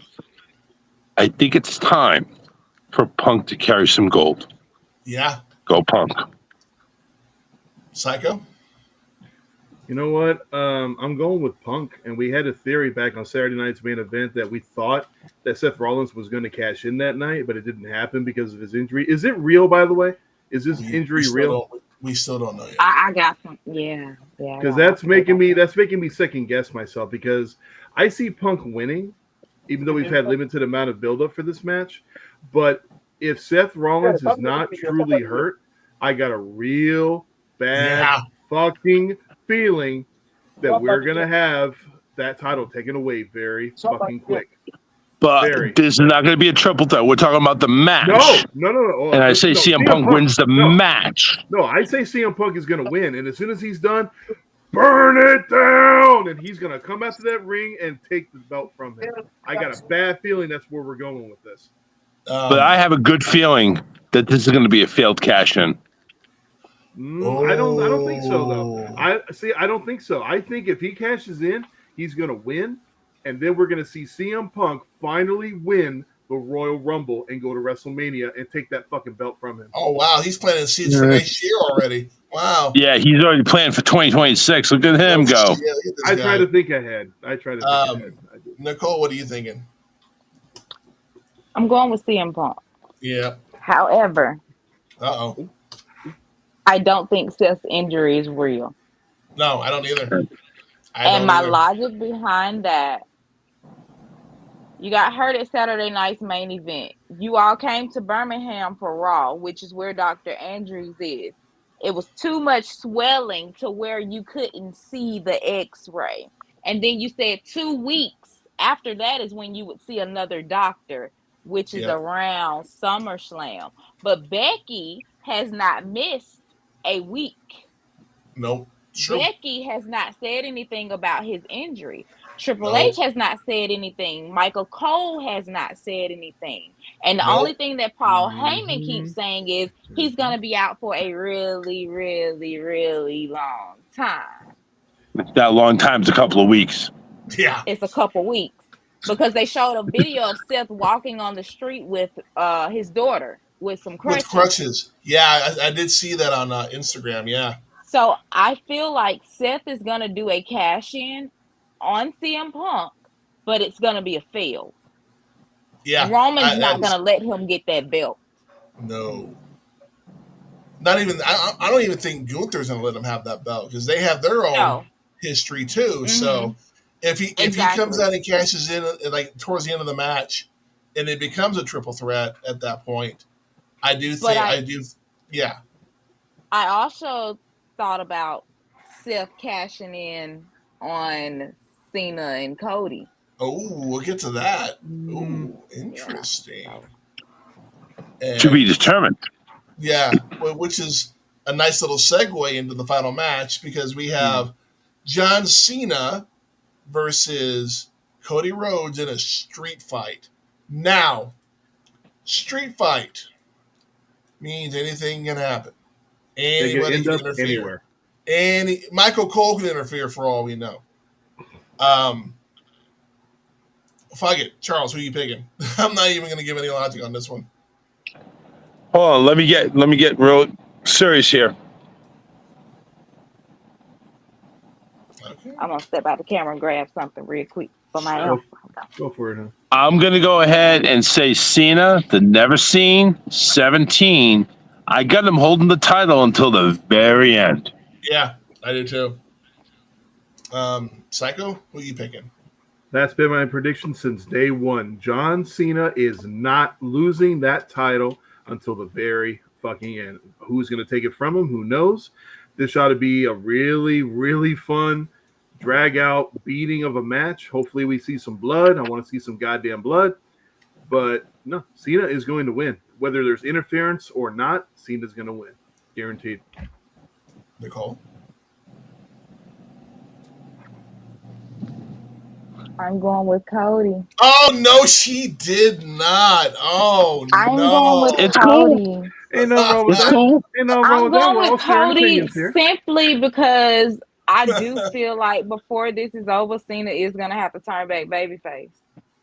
I think it's time for Punk to carry some gold. Yeah. Go Punk. Psycho? You know what? I'm going with Punk, and we had a theory back on Saturday night's main event that we thought that Seth Rollins was going to cash in that night, but it didn't happen because of his injury. Is it real, by the way? Is this injury real? We still don't know yet. I got some. Yeah. Because that's making me second guess myself because I see Punk winning, even though we've had limited amount of buildup for this match. But if Seth Rollins is not truly hurt, I got a real bad fucking feeling that we're gonna have that title taken away very fucking quick. But this is not going to be a triple threat. We're talking about the match. No. Oh, and I say CM Punk wins the match. No, I say CM Punk is going to win. And as soon as he's done, burn it down. And he's going to come after that ring and take the belt from him. I got a bad feeling that's where we're going with this. But I have a good feeling that this is going to be a failed cash-in. I don't think so, though. I don't think so. I think if he cashes in, he's going to win. And then we're going to see CM Punk finally win the Royal Rumble and go to WrestleMania and take that fucking belt from him. Oh, wow. He's planting seeds for next year already. Wow. Yeah, he's already planned for 2026. Look at him go. Yeah, I try to think ahead. Nicole, what are you thinking? I'm going with CM Punk. Yeah. However, Uh-oh. I don't think Seth's injury is real. No, I don't either. My logic behind that, you got hurt at Saturday night's main event. You all came to Birmingham for Raw, which is where Dr. Andrews is. It was too much swelling to where you couldn't see the x-ray. And then you said 2 weeks after that is when you would see another doctor, which is around SummerSlam. But Becky has not missed a week. Nope. True. Becky has not said anything about his injury. Triple H has not said anything. Michael Cole has not said anything. And the only thing that Paul Heyman keeps saying is he's going to be out for a really, really, really long time. That long time's a couple of weeks. Yeah. It's a couple weeks. Because they showed a video of Seth walking on the street with his daughter with some crutches. With crutches. Yeah, I did see that on Instagram, yeah. So I feel like Seth is going to do a cash-in on CM Punk, but it's going to be a fail. Yeah. Roman's not going to let him get that belt. No. Not even, I don't even think Gunther's going to let him have that belt because they have their own history too. Mm-hmm. So if he comes out and cashes in like towards the end of the match and it becomes a triple threat at that point, I also thought about Seth cashing in on Cena and Cody. Oh, we'll get to that. Oh, interesting. To be determined. Yeah, which is a nice little segue into the final match because we have John Cena versus Cody Rhodes in a street fight. Now, street fight means anything can happen. Anybody can interfere. Anywhere. Michael Cole can interfere for all we know. Fuck it. Charles, who are you picking? I'm not even going to give any logic on this one. Hold on, let me get real serious here. Okay. I'm going to step out the camera and grab something real quick for my own. Go for it, huh? I'm going to go ahead and say Cena, the Never Seen, 17. I got him holding the title until the very end. Yeah, I do too. Psycho, who are you picking? That's been my prediction since day one. John Cena is not losing that title until the very fucking end. Who's going to take it from him? Who knows? This ought to be a really, really fun drag-out beating of a match. Hopefully we see some blood. I want to see some goddamn blood. But no, Cena is going to win. Whether there's interference or not, Cena's going to win. Guaranteed. Nicole? I'm going with Cody. Oh, no, she did not. Oh, I'm no. going with It's Cody. Cool. Ain't no wrong with that. Cool. Ain't no wrong I'm with that. going We're all with sharing Cody opinions here. simply because I do feel like before this is over, Cena is gonna have to turn back babyface.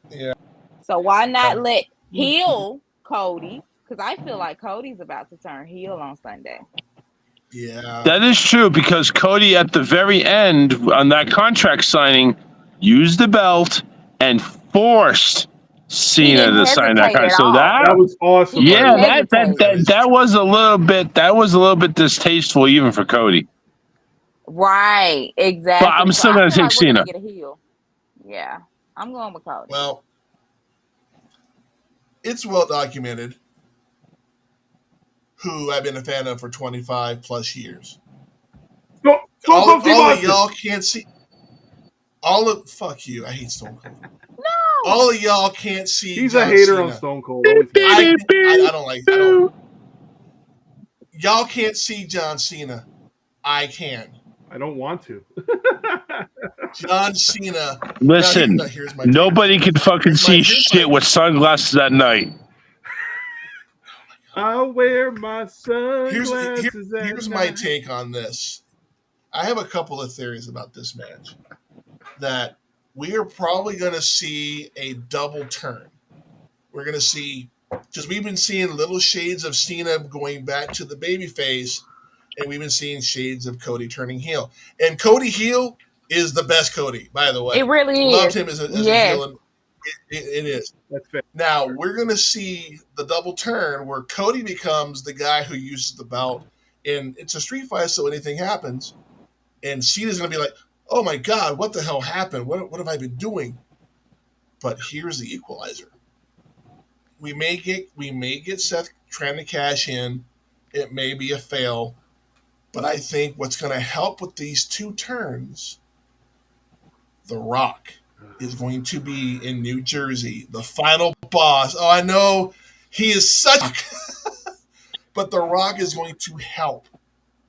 Yeah. So why not let heel Cody? Because I feel like Cody's about to turn heel on Sunday. Yeah. That is true because Cody at the very end on that contract signing used the belt and forced Cena didn't to sign that hesitate contract. at So all. That was awesome. He by didn't the way. hesitate. that was a little bit distasteful even for Cody. Right, exactly. But I'm So still I gonna feel take like we're gonna Cena. get a heel. Yeah, I'm going with Cody. Well, it's well documented who I've been a fan of for 25 plus years. Stone Cold Steve All of Austin. y'all can't see. Fuck you. I hate Stone Cold. No, All of y'all can't see. He's John a hater Cena. on Stone Cold. Always has. I don't like. I don't. Y'all can't see John Cena. I can. I don't want to. John Cena. Listen, Here's my nobody can fucking see here's shit my- with sunglasses at night. I'll wear my sunglasses. Here's my take on this. I have a couple of theories about this match. That we are probably going to see a double turn. We're going to see, because we've been seeing little shades of Cena going back to the babyface, and we've been seeing shades of Cody turning heel. And Cody heel is the best Cody, by the way. it really is. Loved him as a heel. And it is. That's fair. Now, we're going to see the double turn where Cody becomes the guy who uses the belt. And it's a street fight, so anything happens. And Cena's going to be like, oh my God, what the hell happened? What have I been doing? But here's the equalizer. We may get Seth trying to cash in. It may be a fail. But I think what's going to help with these two turns, The Rock is going to be in New Jersey, the final boss. Oh, I know he is such but The Rock is going to help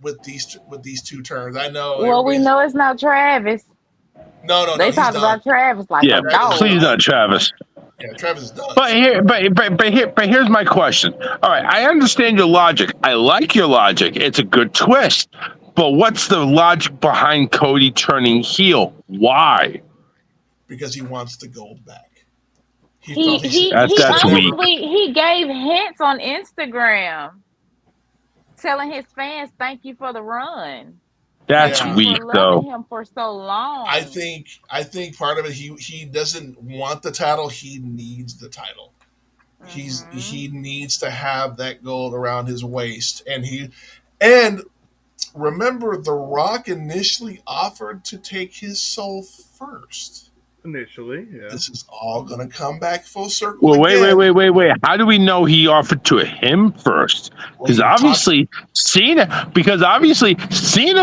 with these two turns. I know. Well, we know it's not Travis. No. They talk about Travis like Yeah, a dog. please not Travis. Yeah, Travis is done. But here's my question. All right, I understand your logic. I like your logic. It's a good twist. But what's the logic behind Cody turning heel? Why? Because he wants the gold back. He That's weak. honestly he gave hints on Instagram, telling his fans thank you for the run. That's Yeah. weak, For loving though. him for so long. I think part of it he doesn't want the title. He needs the title. He needs to have that gold around his waist, and remember, The Rock initially offered to take his soul first. Initially, yeah. This is all going to come back full circle. Well, again. wait. How do we know he offered to him first? Because obviously Cena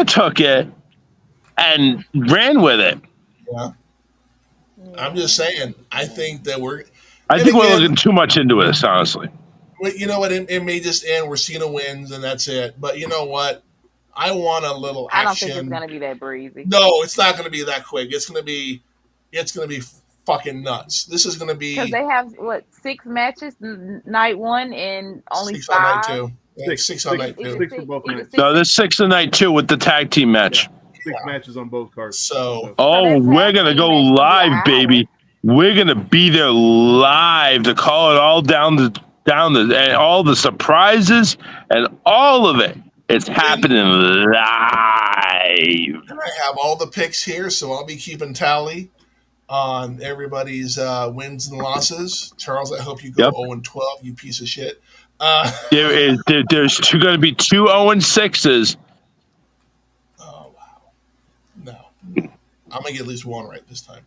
took it and ran with it. Yeah. I'm just saying. I think that we're looking too much into this, honestly. You know what? It may just end where Cena wins and that's it. But you know what? I want a little action. I don't think it's gonna be that breezy. No, it's not going to be that quick. It's going to be fucking nuts. This is going to be because they have 6 matches night one and only 6 5. on night 2. Yeah, 6 on night 2. 6 for both nights. No, there's 6 tonight too with the tag team match. Yeah. 6 matches on both cards. So we're gonna go live, baby. We're gonna be there live to call it all down and all the surprises and all of it. It's happening live. I have all the picks here, so I'll be keeping tally on everybody's wins and losses. Charles, I hope you go 0-12, you piece of shit. There's going to be 2 0-6s. Oh, wow. No. I'm going to get at least one right this time.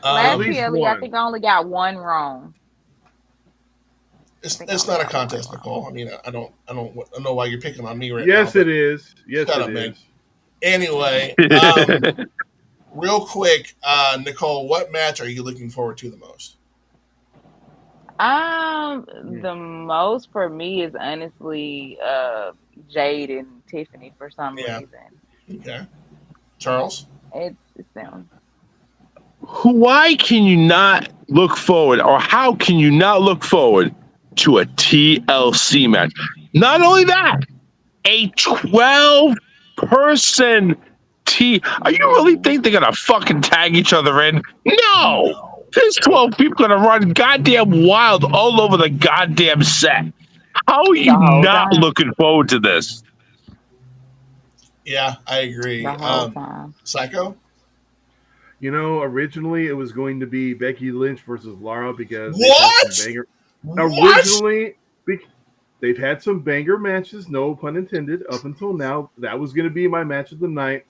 Last least year, one. I think I only got one wrong. It's not a contest, Nicole. I mean, I don't know why you're picking on me right Yes, now. it is. Yes, Shut it up, is. man. Anyway, real quick, Nicole, what match are you looking forward to the most? The most for me is honestly Jade and Tiffany for some reason. Okay. Charles? It's them. Why can you not look forward, or how can you not look forward to a TLC match? Not only that, a 12-person TLC. Are you really think they're gonna fucking tag each other in? No. There's 12 people gonna run goddamn wild all over the goddamn set. How are you The whole not time. looking forward to this? Yeah, I agree. The whole time. Psycho? You know, originally it was going to be Becky Lynch versus Lara because What? Originally, they've had some banger matches, no pun intended, up until now. That was going to be my match of the night.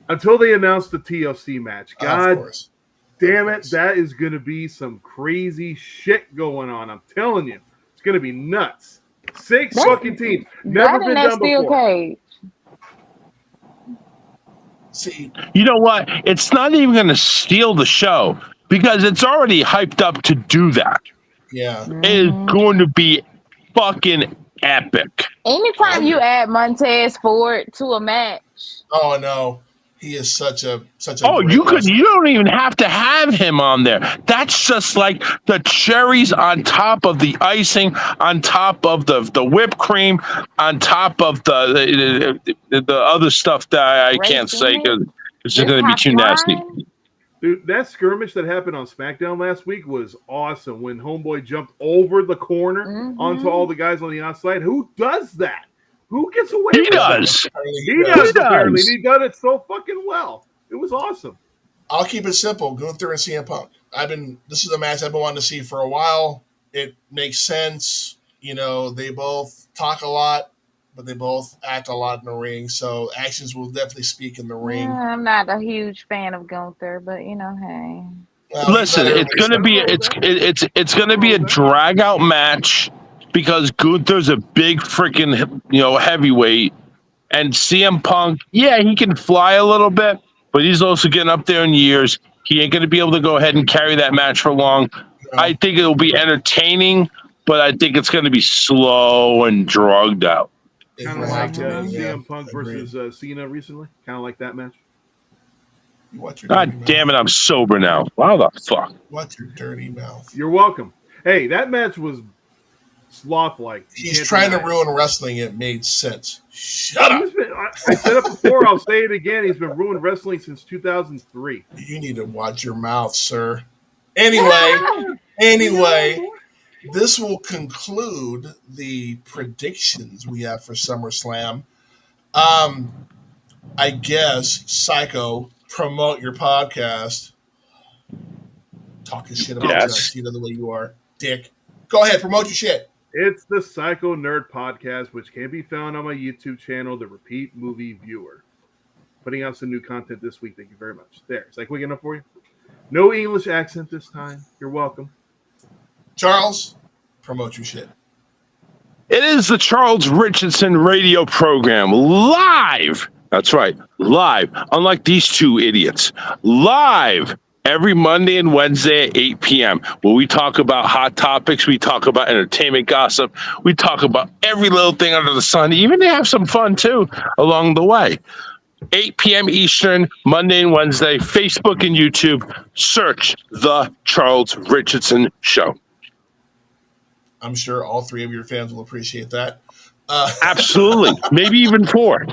Until they announced the TLC match. God damn it, that is going to be some crazy shit going on. I'm telling you. It's going to be nuts. Six fucking teams. Never been done before. Cage. See, you know what? It's not even going to steal the show because it's already hyped up to do that. Yeah. It is going to be fucking epic. Anytime you add Montez Ford to a match. Oh no. He is such a Oh, great you wrestler. don't even have to have him on there. That's just like the cherries on top of the icing, on top of the whipped cream, on top of the other stuff that I can't say because it's just going to be too nasty. Dude, that skirmish that happened on SmackDown last week was awesome when Homeboy jumped over the corner onto all the guys on the outside. Who does that? Who gets away with does. That? He does, apparently. He done it so fucking well. It was awesome. I'll keep it simple. Gunther and CM Punk. This is a match I've been wanting to see for a while. It makes sense. You know, they both talk a lot, but they both act a lot in the ring. So actions will definitely speak in the ring. I'm not a huge fan of Gunther, but you know, hey. Well, listen, it's gonna be a drag out match because Gunther's a big freaking heavyweight, and CM Punk, yeah, he can fly a little bit, but he's also getting up there in years. He ain't gonna be able to go ahead and carry that match for long. No. I think it'll be entertaining, but I think it's gonna be slow and drugged out. Kind of like CM Punk versus Cena recently. Kind of like that match. God damn it, I'm sober now. Wow, the fuck. Watch your dirty mouth. You're welcome. Hey, that match was sloth-like. He's trying to ruin wrestling. It made sense. Shut up. I said it before. I'll say it again. He's been ruined wrestling since 2003. You need to watch your mouth, sir. Anyway, this will conclude the predictions we have for SummerSlam. I guess, Psycho, promote your podcast. Talking shit about John Cena the way you are, dick. Go ahead, promote your shit. It's the Psycho Nerd Podcast, which can be found on my YouTube channel, The Repeat Movie Viewer. Putting out some new content this week. Thank you very much. There. Is that quick enough for you? No English accent this time. You're welcome. Charles, promote your shit. It is the Charles Richardson radio program live. That's right, live. Unlike these two idiots, live every Monday and Wednesday at 8 p.m. where we talk about hot topics, we talk about entertainment gossip, we talk about every little thing under the sun. Even they have some fun too along the way. 8 p.m. Eastern, Monday and Wednesday, Facebook and YouTube. Search The Charles Richardson Show. I'm sure all three of your fans will appreciate that. Absolutely. Maybe even 4.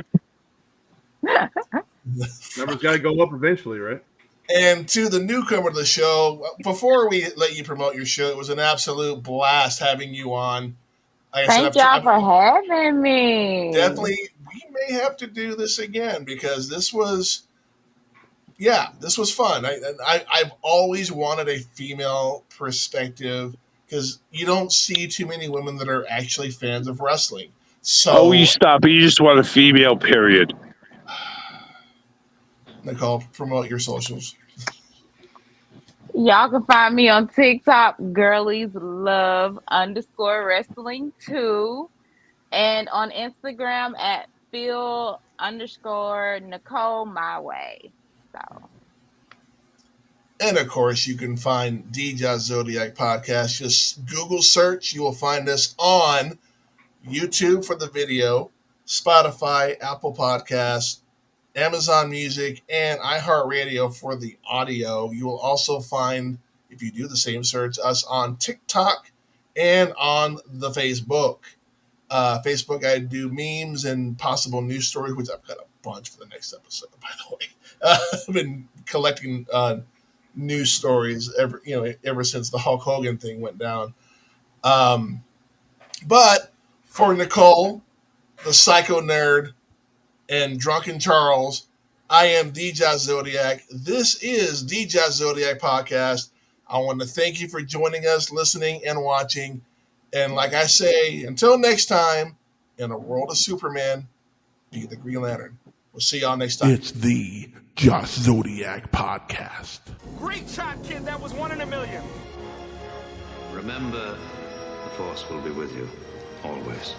Numbers got to go up eventually, right? And to the newcomer to the show, before we let you promote your show, it was an absolute blast having you on. Like Thank y'all for having me. Definitely, we may have to do this again because this was fun. I've always wanted a female perspective because you don't see too many women that are actually fans of wrestling. So, you stop it. You just want a female, period. Nicole, promote your socials. Y'all can find me on TikTok, girlies love _wrestling 2, and on Instagram at Phil_Nicole my way. So. And of course, you can find DJ Zodiac Podcast. Just Google search. You will find us on YouTube for the video, Spotify, Apple Podcasts, Amazon Music, and iHeartRadio for the audio. You will also find, if you do the same search, us on TikTok and on the Facebook. Facebook, I do memes and possible news stories, which I've got a bunch for the next episode. By the way, I've been collecting news stories ever since the Hulk Hogan thing went down. But for Nicole, the Psycho Nerd, and Drunken Charles, I am DJ Zodiac. This is DJ Zodiac Podcast. I want to thank you for joining us, listening, and watching. And like I say, until next time, in a world of Superman, be the Green Lantern. We'll see y'all next time. It's the Josh Zodiac Podcast. Great shot, kid. That was 1 in a million. Remember, the Force will be with you, always.